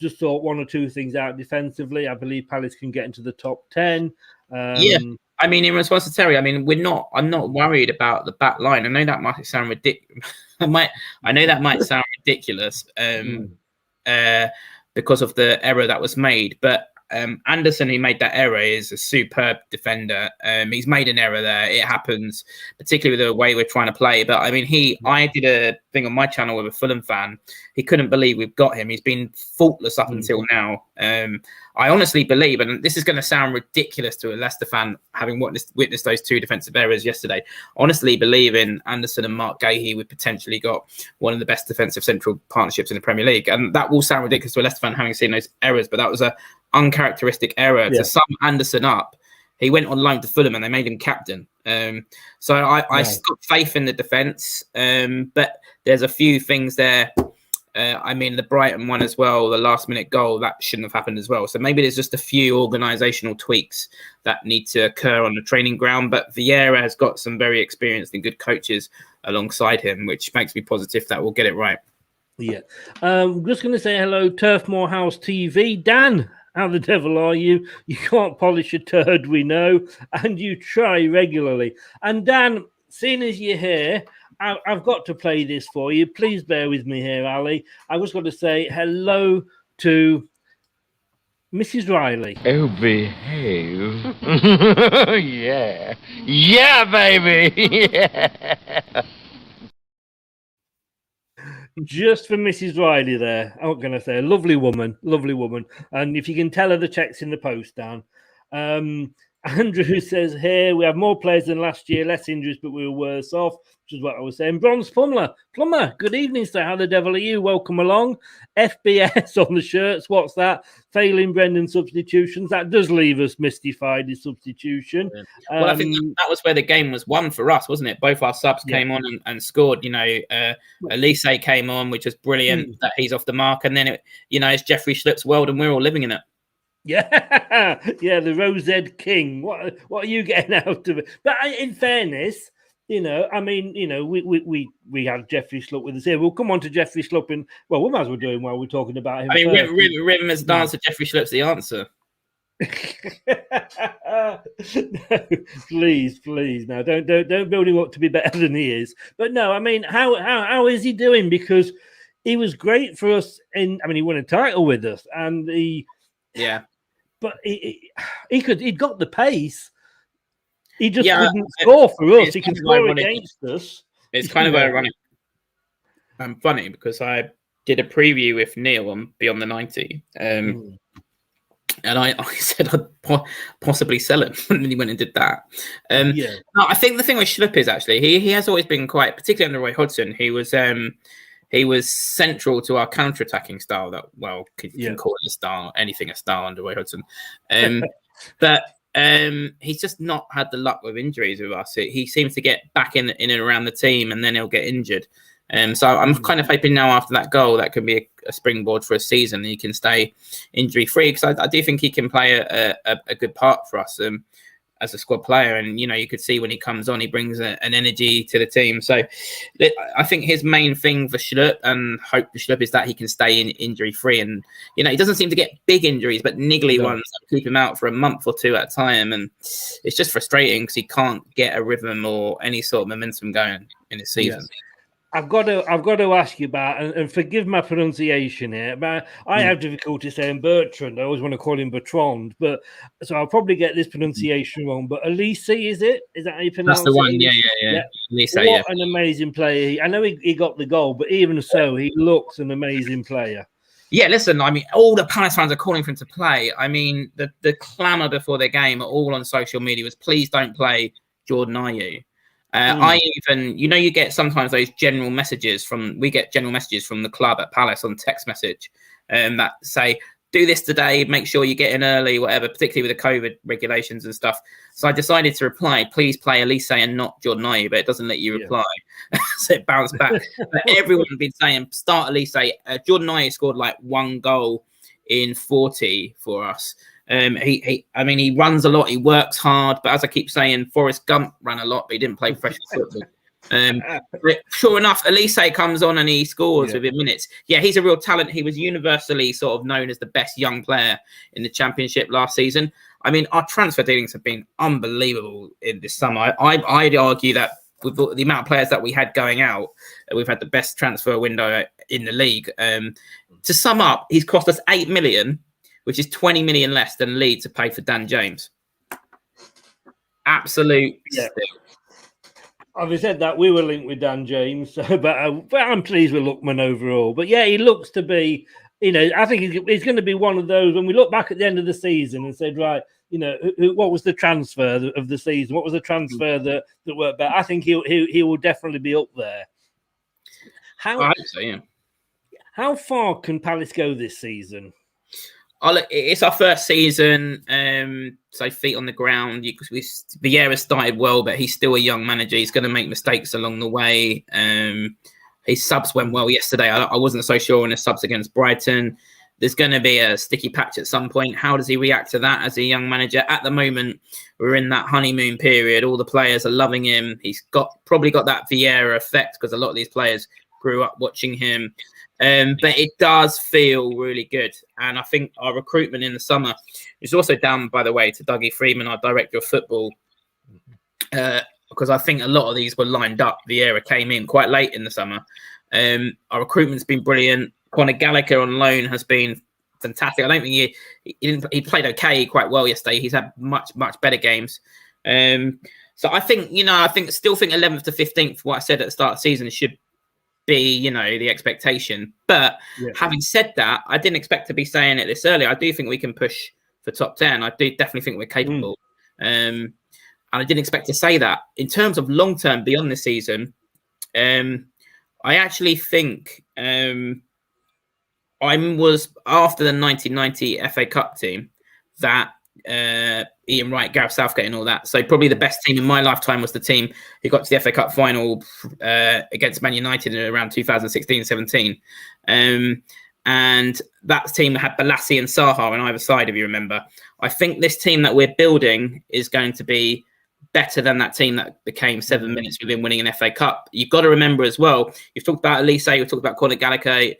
just sort 1 or 2 things out defensively, I believe Palace can get into the top 10. In response to Terry, I'm not worried about the back line. I know that might sound ridiculous. I know that might sound ridiculous because of the error that was made. But Anderson, who made that error, is a superb defender. He's made an error there. It happens, particularly with the way we're trying to play. But I mean, I did a thing on my channel with a Fulham fan. He couldn't believe we've got him. He's been faultless up until now. I honestly believe, and this is going to sound ridiculous to a Leicester fan, having witnessed those two defensive errors yesterday, honestly believe in Anderson and Mark Gahey. We've potentially got one of the best defensive central partnerships in the Premier League. And that will sound ridiculous to a Leicester fan having seen those errors, but that was a uncharacteristic error to sum Anderson up. He went on loan to Fulham and they made him captain. So I got faith in the defence, but there's a few things there. I mean, the Brighton one as well, the last minute goal, that shouldn't have happened as well. So maybe there's just a few organisational tweaks that need to occur on the training ground. But Vieira has got some very experienced and good coaches alongside him, which makes me positive that we'll get it right. Yeah. Just going to say hello, Turfmoor House TV. Dan, how the devil are you? You can't polish a turd, we know, and you try regularly. And Dan, seeing as you're here, I've got to play this for you. Please bear with me here, Ali. I was going to say hello to Mrs. Riley. Oh, behave. Yeah. Yeah, baby. Yeah. Just for Mrs. Riley there. I'm going to say a lovely woman. And if you can tell her the check's in the post, Dan. Andrew says here, we have more players than last year, less injuries, but we were worse off, which is what I was saying. Bronze Plumber, good evening, sir. How the devil are you? Welcome along. FBS on the shirts. What's that? Failing Brendan substitutions. That does leave us mystified, his substitution. Well, I think that was where the game was won for us, wasn't it? Both our subs came on and scored. You know, Elise came on, which was brilliant that he's off the mark. And then, it's Jeffrey Schlupp's world and we're all living in it. Yeah, the Rosed King. What are you getting out of it? But in fairness, we have Jeffrey Schlupp with us here. We'll come on to Jeffrey Schlupp, and we might as well do him while we're talking about him. I mean, Rhythm has danced to Jeffrey Schlupp's the answer. No, please, now don't build him up to be better than he is. But no, I mean, how is he doing? Because he was great for us. He won a title with us, and but he'd got the pace. He just couldn't score for us. He can score against us. It's kind of ironic and funny because I did a preview with Neil on Beyond the 90. And I said I'd possibly sell him, and then he went and did that. No, I think the thing with Schlupp is actually he has always been quite, particularly under Roy Hodgson. He was central to our counter-attacking style. That you can call it a style, anything a style under Roy Hodgson. But he's just not had the luck with injuries with us. He seems to get back in and around the team, and then he'll get injured. So I'm kind of hoping now after that goal that can be a springboard for a season. He can stay injury free because I do think he can play a good part for us as a squad player. And you could see when he comes on, he brings an energy to the team. So I think his main thing for Schlupp and hope for Schlupp is that he can stay injury free. And he doesn't seem to get big injuries, but niggly ones that keep him out for a month or two at a time. And it's just frustrating because he can't get a rhythm or any sort of momentum going in his season. Yes. I've got to ask you about, and forgive my pronunciation here, but I have difficulty saying Bertrand. I always want to call him Bertrand, but so I'll probably get this pronunciation wrong. But Elise, is it? Is that how you pronounce it? That's the one. Yeah. Elise, what an amazing player! I know he got the goal, but even so, he looks an amazing player. Yeah, listen, I mean, all the Palace fans are calling for him to play. I mean, the clamour before their game, all on social media, was please don't play Jordan Ayew. I even, you get sometimes those general messages we get general messages from the club at Palace on text message that say, do this today, make sure you get in early, whatever, particularly with the COVID regulations and stuff. So I decided to reply, please play Elise and not Jordan Ayew, but it doesn't let you reply. So it bounced back. But everyone had been saying, start Elise. Jordan Ayew scored like 1 goal in 40 for us. He runs a lot, he works hard, but as I keep saying, Forrest Gump ran a lot, but he didn't play professional football. But sure enough, Elise comes on and he scores within minutes. Yeah, he's a real talent. He was universally sort of known as the best young player in the Championship last season. I mean, our transfer dealings have been unbelievable in this summer. I'd argue that with the amount of players that we had going out, we've had the best transfer window in the league. To sum up, he's cost us 8 million, which is 20 million less than Leeds to pay for Dan James. Absolute steal. Having said that, we were linked with Dan James, but I'm pleased with Lookman overall. But yeah, he looks to be, I think he's going to be one of those when we look back at the end of the season and said, right, what was the transfer of the season? What was the transfer that worked better? I think he will definitely be up there. I hope so, yeah. How far can Palace go this season? It's our first season, so feet on the ground. Vieira started well, but he's still a young manager. He's going to make mistakes along the way. His subs went well yesterday. I wasn't so sure on his subs against Brighton. There's going to be a sticky patch at some point. How does he react to that as a young manager? At the moment, we're in that honeymoon period. All the players are loving him. He's probably got that Vieira effect because a lot of these players grew up watching him. But it does feel really good. And I think our recruitment in the summer is also down, by the way, to Dougie Freeman, our director of football, because I think a lot of these were lined up. Vieira came in quite late in the summer. Our recruitment's been brilliant. Conor Gallagher on loan has been fantastic. I don't think he played okay, quite well yesterday. He's had much better games. So I think, still think 11th to 15th, what I said at the start of the season should be, the expectation. But having said that, I didn't expect to be saying it this early. I do think we can push for top 10. I do definitely think we're capable. And I didn't expect to say that. In terms of long term beyond this season, I actually think I was after the 1990 FA Cup team that Ian Wright, Gareth Southgate and all that. So probably the best team in my lifetime was the team who got to the FA Cup final against Man United in around 2016-17. And that team had Balassi and Saha on either side, if you remember. I think this team that we're building is going to be better than that team that became 7 minutes within winning an FA Cup. You've got to remember as well, you've talked about Elise, you've talked about Conor Gallagher,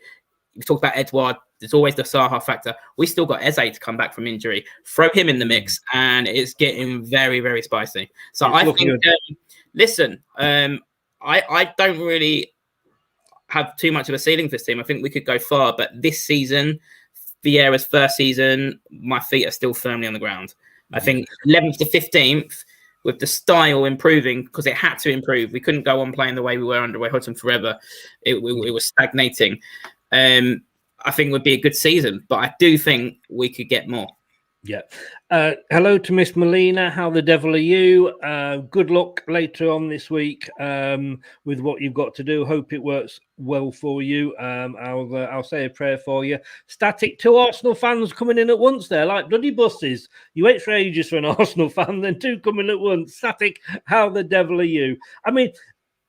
you've talked about Edouard. There's always the Saha factor. We still got Eze to come back from injury. Throw him in the mix, and it's getting very, very spicy. So I think, I don't really have too much of a ceiling for this team. I think we could go far, but this season, Vieira's first season, my feet are still firmly on the ground. I think 11th to 15th, with the style improving, because it had to improve. We couldn't go on playing the way we were under Roy Hodgson forever. It was stagnating. I think would be a good season, but I do think we could get more. Yeah. Hello to Miss Melina. How the devil are you? Good luck later on this week with what you've got to do. Hope it works well for you. I'll say a prayer for you. Static, 2 Arsenal fans coming in at once there, like bloody buses. You wait for ages for an Arsenal fan, then 2 coming at once. Static, how the devil are you? I mean,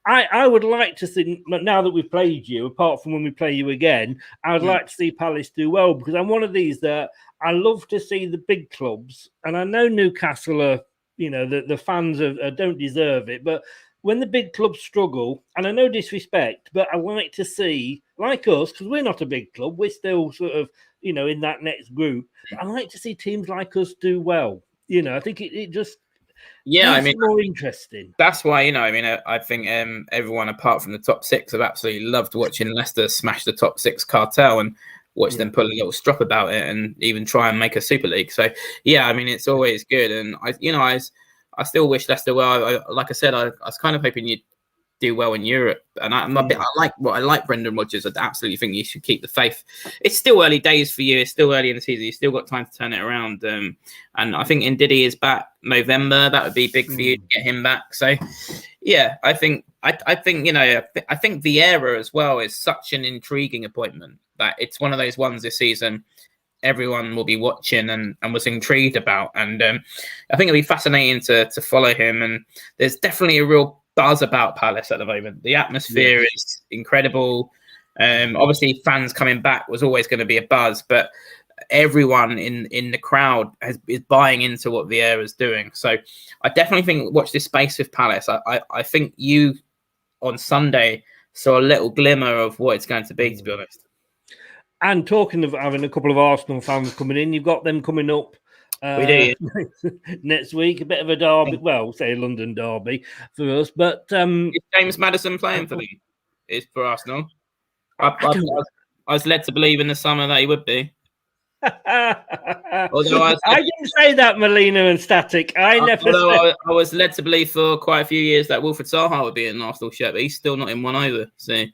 I would like to see, now that we've played you, apart from when we play you again, I would like to see Palace do well, because I'm one of these that I love to see the big clubs, and I know Newcastle are, the fans don't deserve it, but when the big clubs struggle, and I know disrespect, but I like to see, like us, because we're not a big club, we're still sort of, in that next group, I like to see teams like us do well. I think it just... Yeah, I mean, more interesting. That's why, I think everyone apart from the top 6 have absolutely loved watching Leicester smash the top 6 cartel and watch them put a little strop about it and even try and make a Super League. So, yeah, I mean, it's always good. And I still wish Leicester well. Like I said, I was kind of hoping you'd do well in Europe. And I like Brendan Rodgers. I absolutely think you should keep the faith. It's still early days for you. It's still early in the season. You've still got time to turn it around. And I think Ndidi is back November. That would be big for you to get him back. So, yeah, I think Vieira as well is such an intriguing appointment that it's one of those ones this season everyone will be watching and was intrigued about. And I think it'll be fascinating to follow him. And there's definitely a real buzz about Palace at the moment. The atmosphere is incredible. Obviously, fans coming back was always going to be a buzz, but everyone in the crowd is buying into what Vieira's doing. So I definitely think watch this space with Palace. I think you on Sunday saw a little glimmer of what it's going to be, to be honest. And talking of having a couple of Arsenal fans coming in, you've got them coming up we do. next week. A bit of a derby, well, say a London derby for us. But is James Maddison playing for them? Is for Arsenal? I was led to believe in the summer that he would be. Although I didn't say that, Molina and Static. I never said. I was led to believe for quite a few years that Wilfred Zaha would be in an Arsenal shirt, but he's still not in one either. So,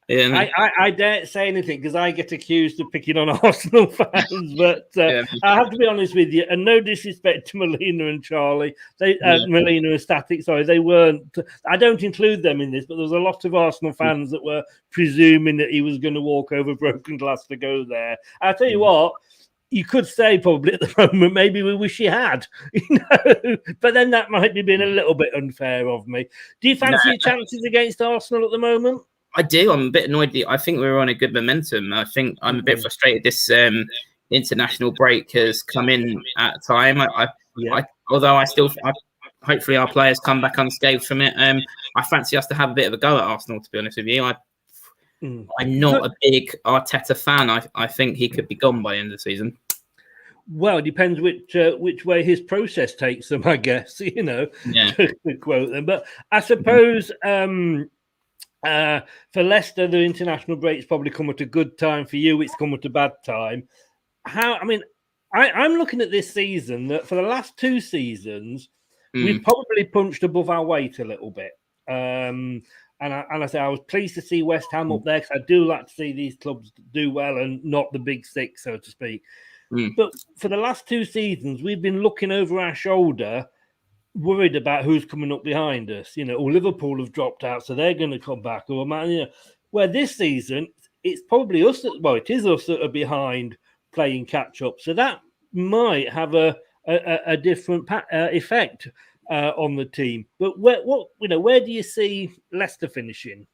yeah, I daren't say anything because I get accused of picking on Arsenal fans. But I have to be honest with you, and no disrespect to Molina and Charlie, Molina and Static. Sorry, they weren't. I don't include them in this, but there was a lot of Arsenal fans that were presuming that he was going to walk over broken glass to go there. I'll tell you what. You could say probably at the moment, maybe we wish he had, but then that might be being a little bit unfair of me. Do you fancy your chances against Arsenal at the moment? I do. I'm a bit annoyed. I think we were on a good momentum. I think I'm a bit frustrated. This international break has come in at a time. Although hopefully our players come back unscathed from it. I fancy us to have a bit of a go at Arsenal, to be honest with you. I'm not a big Arteta fan. I think he could be gone by the end of the season. Well, it depends which way his process takes them, I guess, to quote them. But I suppose for Leicester, the international break's probably come at a good time. For you, it's come at a bad time. I'm looking at this season that for the last 2 seasons, we've probably punched above our weight a little bit. And I say I was pleased to see West Ham up there because I do like to see these clubs do well and not the big 6, so to speak. But for the last 2 seasons, we've been looking over our shoulder, worried about who's coming up behind us. Or Liverpool have dropped out, so they're going to come back. Or where this season, it's probably us. It is us that are behind playing catch up. So that might have a different effect on the team. But where do you see Leicester finishing?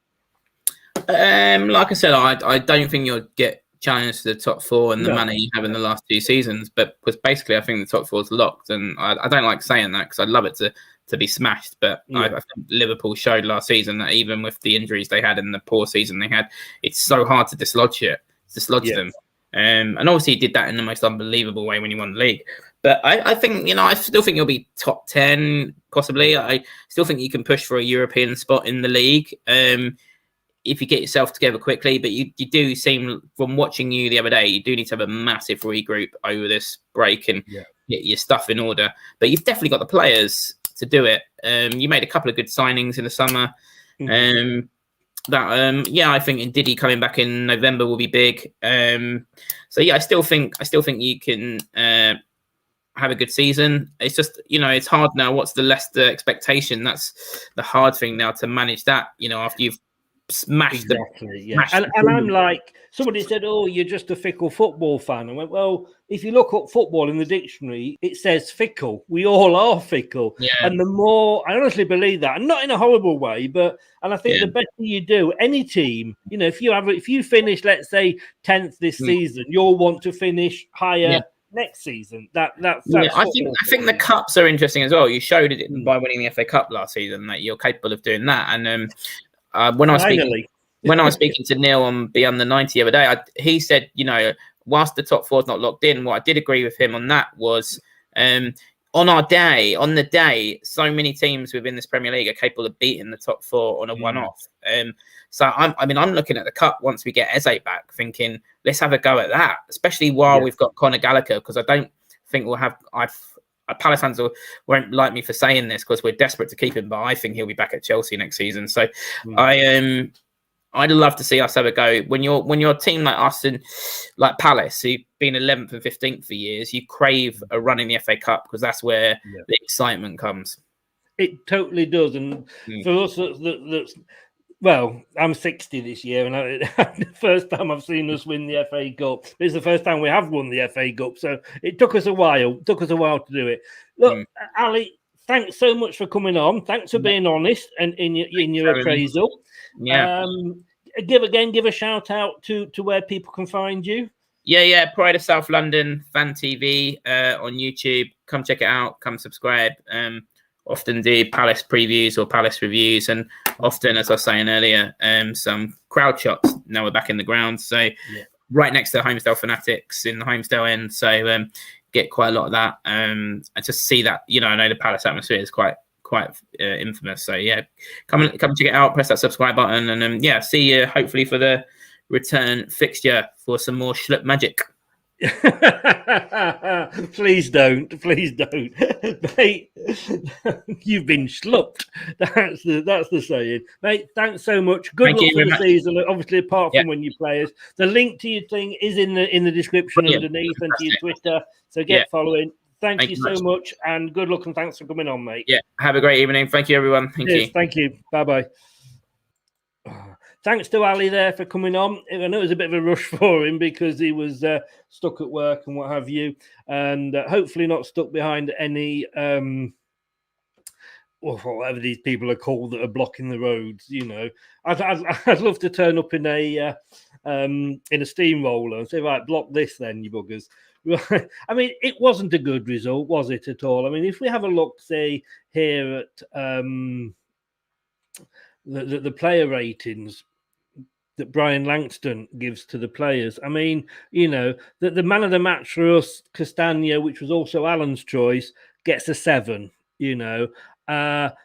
Like I said, I don't think you'll get challenged to the top 4 and the money you have in the last 2 seasons. But basically, I think the top 4 is locked, and I don't like saying that because I'd love it to be smashed. But I think Liverpool showed last season that even with the injuries they had and the poor season they had, it's so hard to dislodge them. And obviously, he did that in the most unbelievable way when he won the league. But I think, I still think you'll be top 10, possibly. I still think you can push for a European spot in the league if you get yourself together quickly. But you do seem, from watching you the other day, you do need to have a massive regroup over this break and get your stuff in order. But you've definitely got the players to do it. You made a couple of good signings in the summer. I think Diddy coming back in November will be big. I still think you can have a good season. It's just, it's hard now. What's the Leicester expectation? That's the hard thing now to manage that, after you've smashed and I'm like, somebody said, oh, you're just a fickle football fan. I went, well, if you look up football in the dictionary, it says fickle. We all are fickle. And the more, I honestly believe that, and not in a horrible way, and I think the better you do, any team, if you finish, let's say 10th this season, you'll want to finish higher next season. That's I think the cups are interesting as well. You showed it by winning the FA Cup last season that you're capable of doing that. And when I was speaking to Neil on Beyond the 90 the other day, he said, whilst the top 4 is not locked in, what I did agree with him on that was on the day, so many teams within this Premier League are capable of beating the top 4 on a one-off. So I'm looking at the cup once we get Eze back, thinking let's have a go at that, especially while we've got Conor Gallagher, because I don't think we'll have. Palace fans won't like me for saying this because we're desperate to keep him, but I think he'll be back at Chelsea next season. So I'd love to see us have a go. When you're a team like us and like Palace, who've been 11th and 15th for years, you crave a run in the FA Cup because that's where the excitement comes. It totally does, and for us, that's well, I'm 60 this year, and the first time I've seen us win the FA Cup. It's the first time we have won the FA Cup, so it took us a while. to do it. Look, Ali, thanks so much for coming on. Thanks for being honest and in your appraisal. Give a shout out to where people can find you. Pride of South London Fan TV on YouTube. Come check it out. Come subscribe. Often do Palace previews or Palace reviews, and often, as I was saying earlier, some crowd shots. Now we're back in the ground, so right next to the Homesdale Fanatics in the Homesdale end. So get quite a lot of that. And just see that, I know the Palace atmosphere is quite infamous. So come check it out. Press that subscribe button, and see you hopefully for the return fixture for some more Schlupp magic. Please don't, mate. You've been schlupped. That's the saying, mate. Thanks so much. Good luck for the season. Obviously, apart from when you play us, the link to your thing is in the description underneath and to your Twitter. So get following. Thank you so much, and good luck and thanks for coming on, mate. Yeah, have a great evening. Thank you, everyone. Thank you. Thank you. Bye. Thanks to Ali there for coming on. I know it was a bit of a rush for him because he was stuck at work and what have you, and hopefully not stuck behind any whatever these people are called that are blocking the roads. You know, I'd love to turn up in a steamroller and say, right, block this then, you buggers. I mean, it wasn't a good result, was it at all? I mean, if we have a look, say here at the player ratings that Brian Langston gives to the players. I mean, you know, the man of the match for us, Castagna, which was also Alan's choice, gets a 7, you know. Well,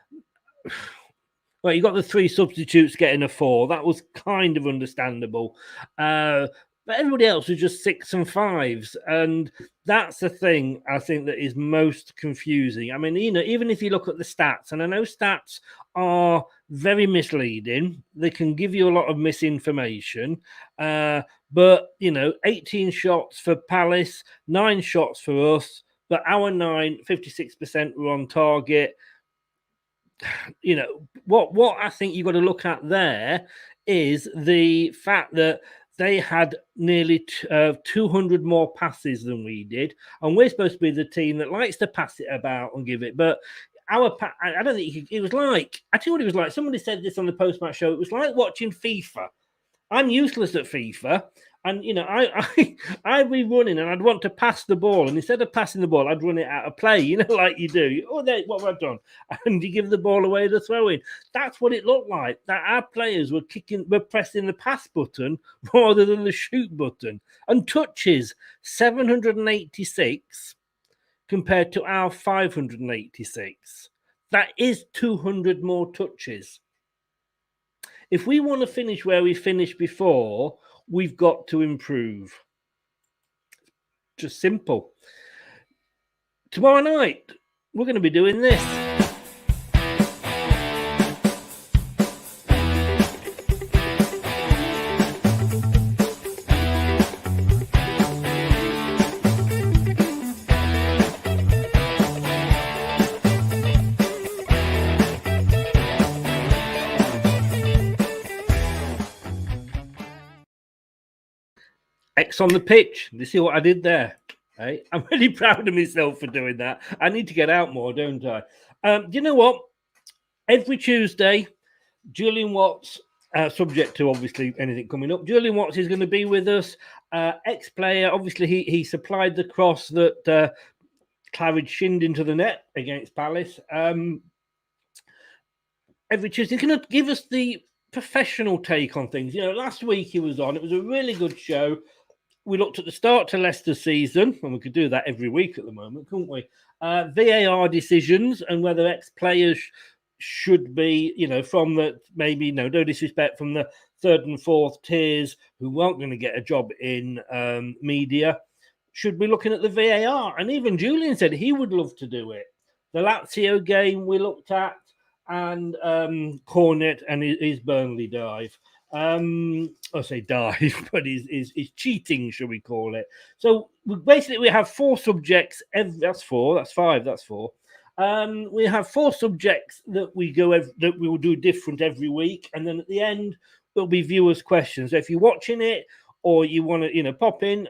you got the 3 substitutes getting a 4. That was kind of understandable. But everybody else was just 6 and 5s. And that's the thing I think that is most confusing. I mean, you know, even if you look at the stats, and I know stats are very misleading, they can give you a lot of misinformation. But, you know, 18 shots for Palace, 9 shots for us, but our 9, 56% were on target. You know, what I think you've got to look at there is the fact that they had nearly 200 more passes than we did. And we're supposed to be the team that likes to pass it about and give it. But I don't think it was like, I tell you what it was like. Somebody said this on the post-match show. It was like watching FIFA. I'm useless at FIFA. And, you know, I'd be running and I'd want to pass the ball. And instead of passing the ball, I'd run it out of play, you know, like you do. Oh, there, what have I done? And you give the ball away to throw in. That's what it looked like. That our players were pressing the pass button rather than the shoot button. And touches, 786 compared to our 586. That is 200 more touches. If we want to finish where we finished before, we've got to improve. Just simple. Tomorrow night, we're going to be doing this. X on the pitch. You see what I did there? Hey, I'm really proud of myself for doing that. I need to get out more, don't I? Do you know what? Every Tuesday, Julian Watts, subject to obviously anything coming up, Julian Watts is going to be with us. Ex-player, obviously he supplied the cross that Claridge shinned into the net against Palace. Every Tuesday, he's going to give us the professional take on things. You know, last week he was on. It was a really good show. We looked at the start to Leicester season, and we could do that every week at the moment, couldn't we? VAR decisions and whether ex-players should be, you know, from the, maybe, no disrespect, from the 3rd and 4th tiers who aren't going to get a job in media, should be looking at the VAR. And even Julian said he would love to do it. The Lazio game we looked at, and Cornet and his Burnley dive. I say dive, but is cheating, shall we call it? So basically, we have 4 subjects. That's 4. That's 5. That's 4. We have 4 subjects that we will do different every week, and then at the end there'll be viewers' questions. So if you're watching it or you want to, you know, pop in.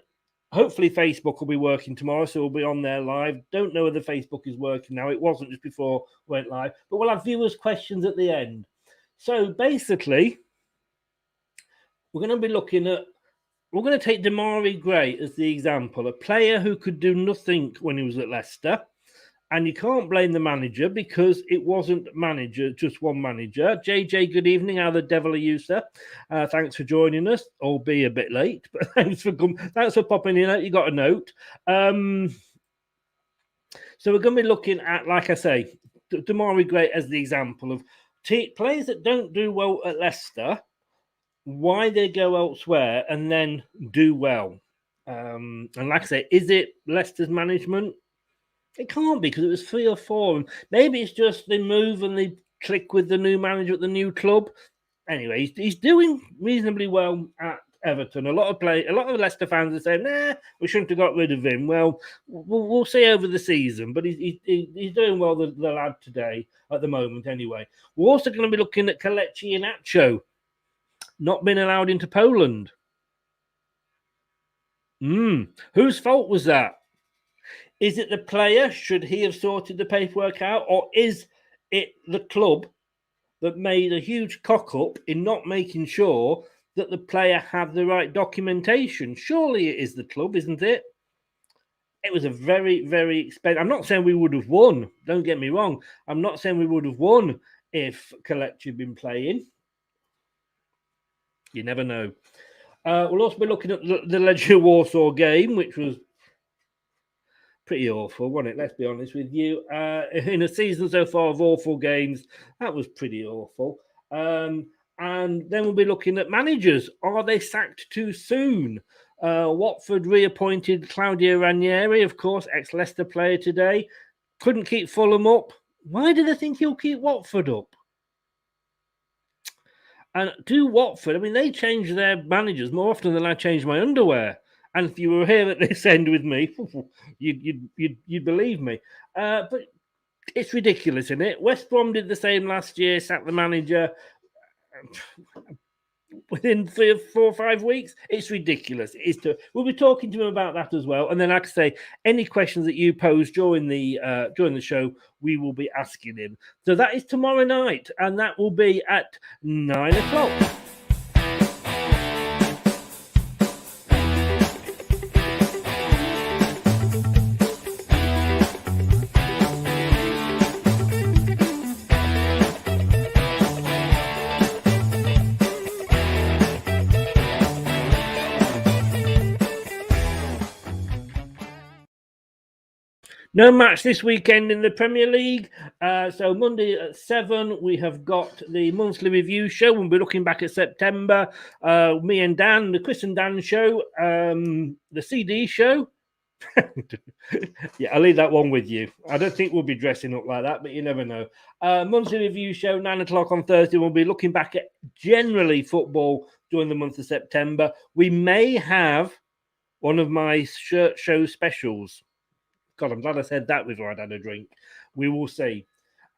Hopefully Facebook will be working tomorrow, so we'll be on there live. Don't know whether Facebook is working now. It wasn't just before we went live, but we'll have viewers' questions at the end. So basically, we're going to be looking at, we're going to take Damari Gray as the example, a player who could do nothing when he was at Leicester. And you can't blame the manager because it wasn't just one manager. JJ, good evening. How the devil are you, sir? Thanks for joining us, albeit a bit late, but thanks for popping in. You got a note. So we're going to be looking at, like I say, Damari Gray as the example of players that don't do well at Leicester, why they go elsewhere and then do well. And like I say, is it Leicester's management? It can't be, because it was 3 or 4. And maybe it's just they move and they click with the new manager at the new club. Anyway, he's doing reasonably well at Everton. A lot of Leicester fans are saying, "Nah, we shouldn't have got rid of him." Well, we'll see over the season, but he's doing well, the lad, today at the moment. Anyway, we're also going to be looking at Kelechi Iheanacho not being allowed into Poland. Whose fault was that? Is it the player? Should he have sorted the paperwork out, or is it the club that made a huge cock up in not making sure that the player had the right documentation? Surely it is the club, isn't it? It was a very, very expensive. I'm not saying we would have won. Don't get me wrong. I'm not saying we would have won if Kelechi had been playing. You never know. We'll also be looking at the Legia Warsaw game, which was pretty awful, wasn't it? Let's be honest with you. In a season so far of awful games, that was pretty awful. And then we'll be looking at managers. Are they sacked too soon? Watford reappointed Claudio Ranieri, of course, ex-Leicester player today. Couldn't keep Fulham up. Why do they think he'll keep Watford up? And do Watford, I mean, they change their managers more often than I change my underwear. And if you were here at this end with me, you'd believe me. But it's ridiculous, isn't it? West Brom did the same last year, sacked the manager within 3 or 4 or 5 weeks. It's ridiculous. We'll be talking to him about that as well. And then, like I say, any questions that you pose during the show, we will be asking him. So that is tomorrow night, and that will be at 9 o'clock. No match this weekend in the Premier League. So Monday at 7, we have got the monthly review show. We'll be looking back at September. Me and Dan, the Chris and Dan show, the CD show. Yeah, I'll leave that one with you. I don't think we'll be dressing up like that, but you never know. Monthly review show, 9 o'clock on Thursday. We'll be looking back at generally football during the month of September. We may have one of my shirt show specials. God, I'm glad I said that before I'd had a drink. We will see.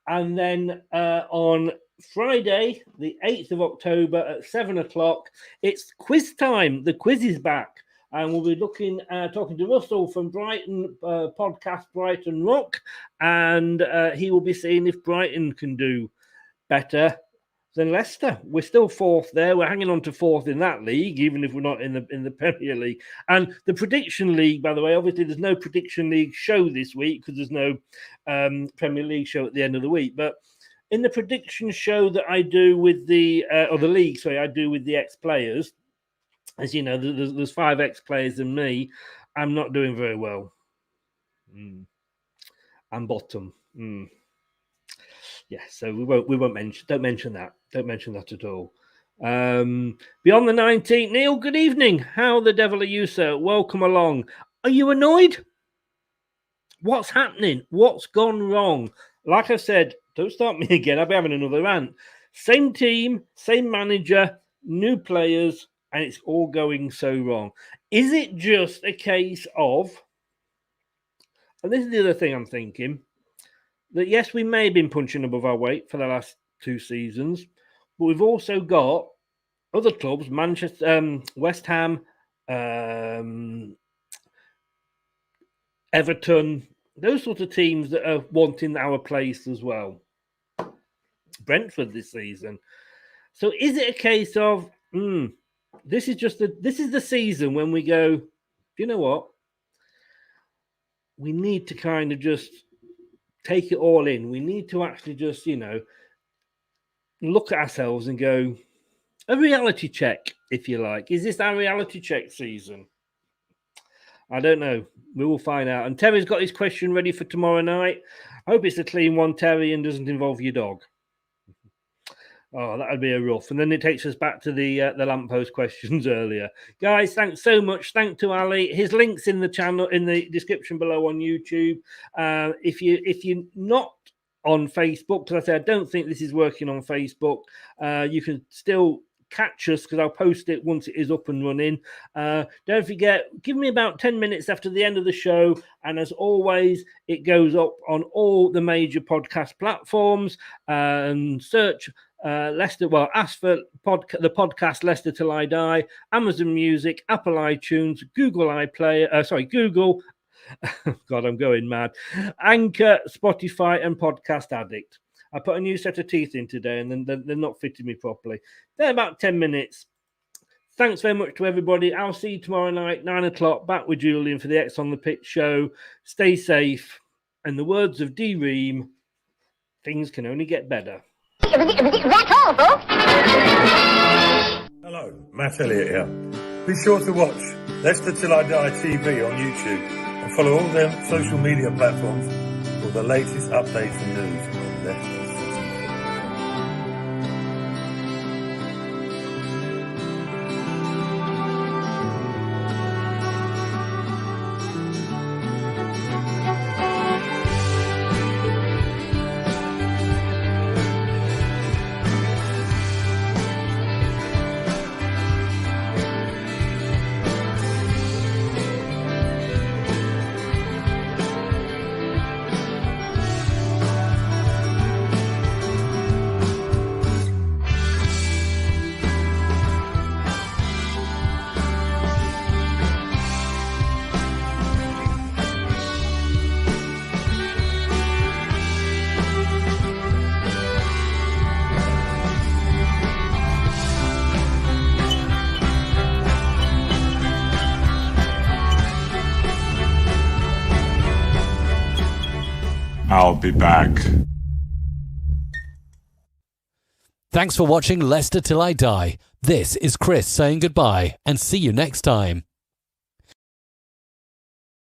And then on Friday, the 8th of October at 7 o'clock, it's quiz time. The quiz is back. And we'll be talking to Russell from Brighton podcast Brighton Rock. And he will be seeing if Brighton can do better than Leicester. We're still 4th there. We're hanging on to 4th in that league, even if we're not in the Premier League. And the Prediction League, by the way, obviously there's no Prediction League show this week because there's no Premier League show at the end of the week. But in the prediction show that I do with I do with the ex-players, as you know, there's 5 ex-players and me. I'm not doing very well. I'm bottom. Yeah, so we won't mention. Don't mention that. Don't mention that at all. Beyond the 19th, Neil. Good evening. How the devil are you, sir? Welcome along. Are you annoyed? What's happening? What's gone wrong? Like I said, don't start me again. I'll be having another rant. Same team, same manager, new players, and it's all going so wrong. Is it just a case of? And this is the other thing I'm thinking. That yes, we may have been punching above our weight for the last 2 seasons, but we've also got other clubs, Manchester, West Ham, Everton, those sort of teams that are wanting our place as well. Brentford this season. So is it a case of this is the season when we go, you know what? We need to kind of just take it all in. We need to actually just, look at ourselves and go, a reality check, if you like. Is this our reality check season? I don't know. We will find out. And Terry's got his question ready for tomorrow night. I hope it's a clean one, Terry, and doesn't involve your dog. Oh, that would be a rough. And then it takes us back to the lamppost questions earlier. Guys, thanks so much. Thanks to Ali. His link's in the channel, in the description below on YouTube. If you're not on Facebook, because I say I don't think this is working on Facebook, you can still catch us because I'll post it once it is up and running. Don't forget, give me about 10 minutes after the end of the show, and as always, it goes up on all the major podcast platforms, and search Leicester, well, ask for the podcast Leicester Till I Die, Amazon Music, Apple iTunes, Google Google, God, I'm going mad, Anchor, Spotify, and Podcast Addict. I put a new set of teeth in today, and then they're not fitting me properly. They're about 10 minutes. Thanks very much to everybody. I'll see you tomorrow night, 9 o'clock, back with Julian for the X on the Pitch show. Stay safe. And the words of D. Ream, things can only get better. That's all, folks. Hello, Matt Elliott here. Be sure to watch Leicester Till I Die TV on YouTube and follow all their social media platforms for the latest updates and news on Leicester. I'll be back. Thanks for watching Leicester Till I Die. This is Chris saying goodbye and see you next time.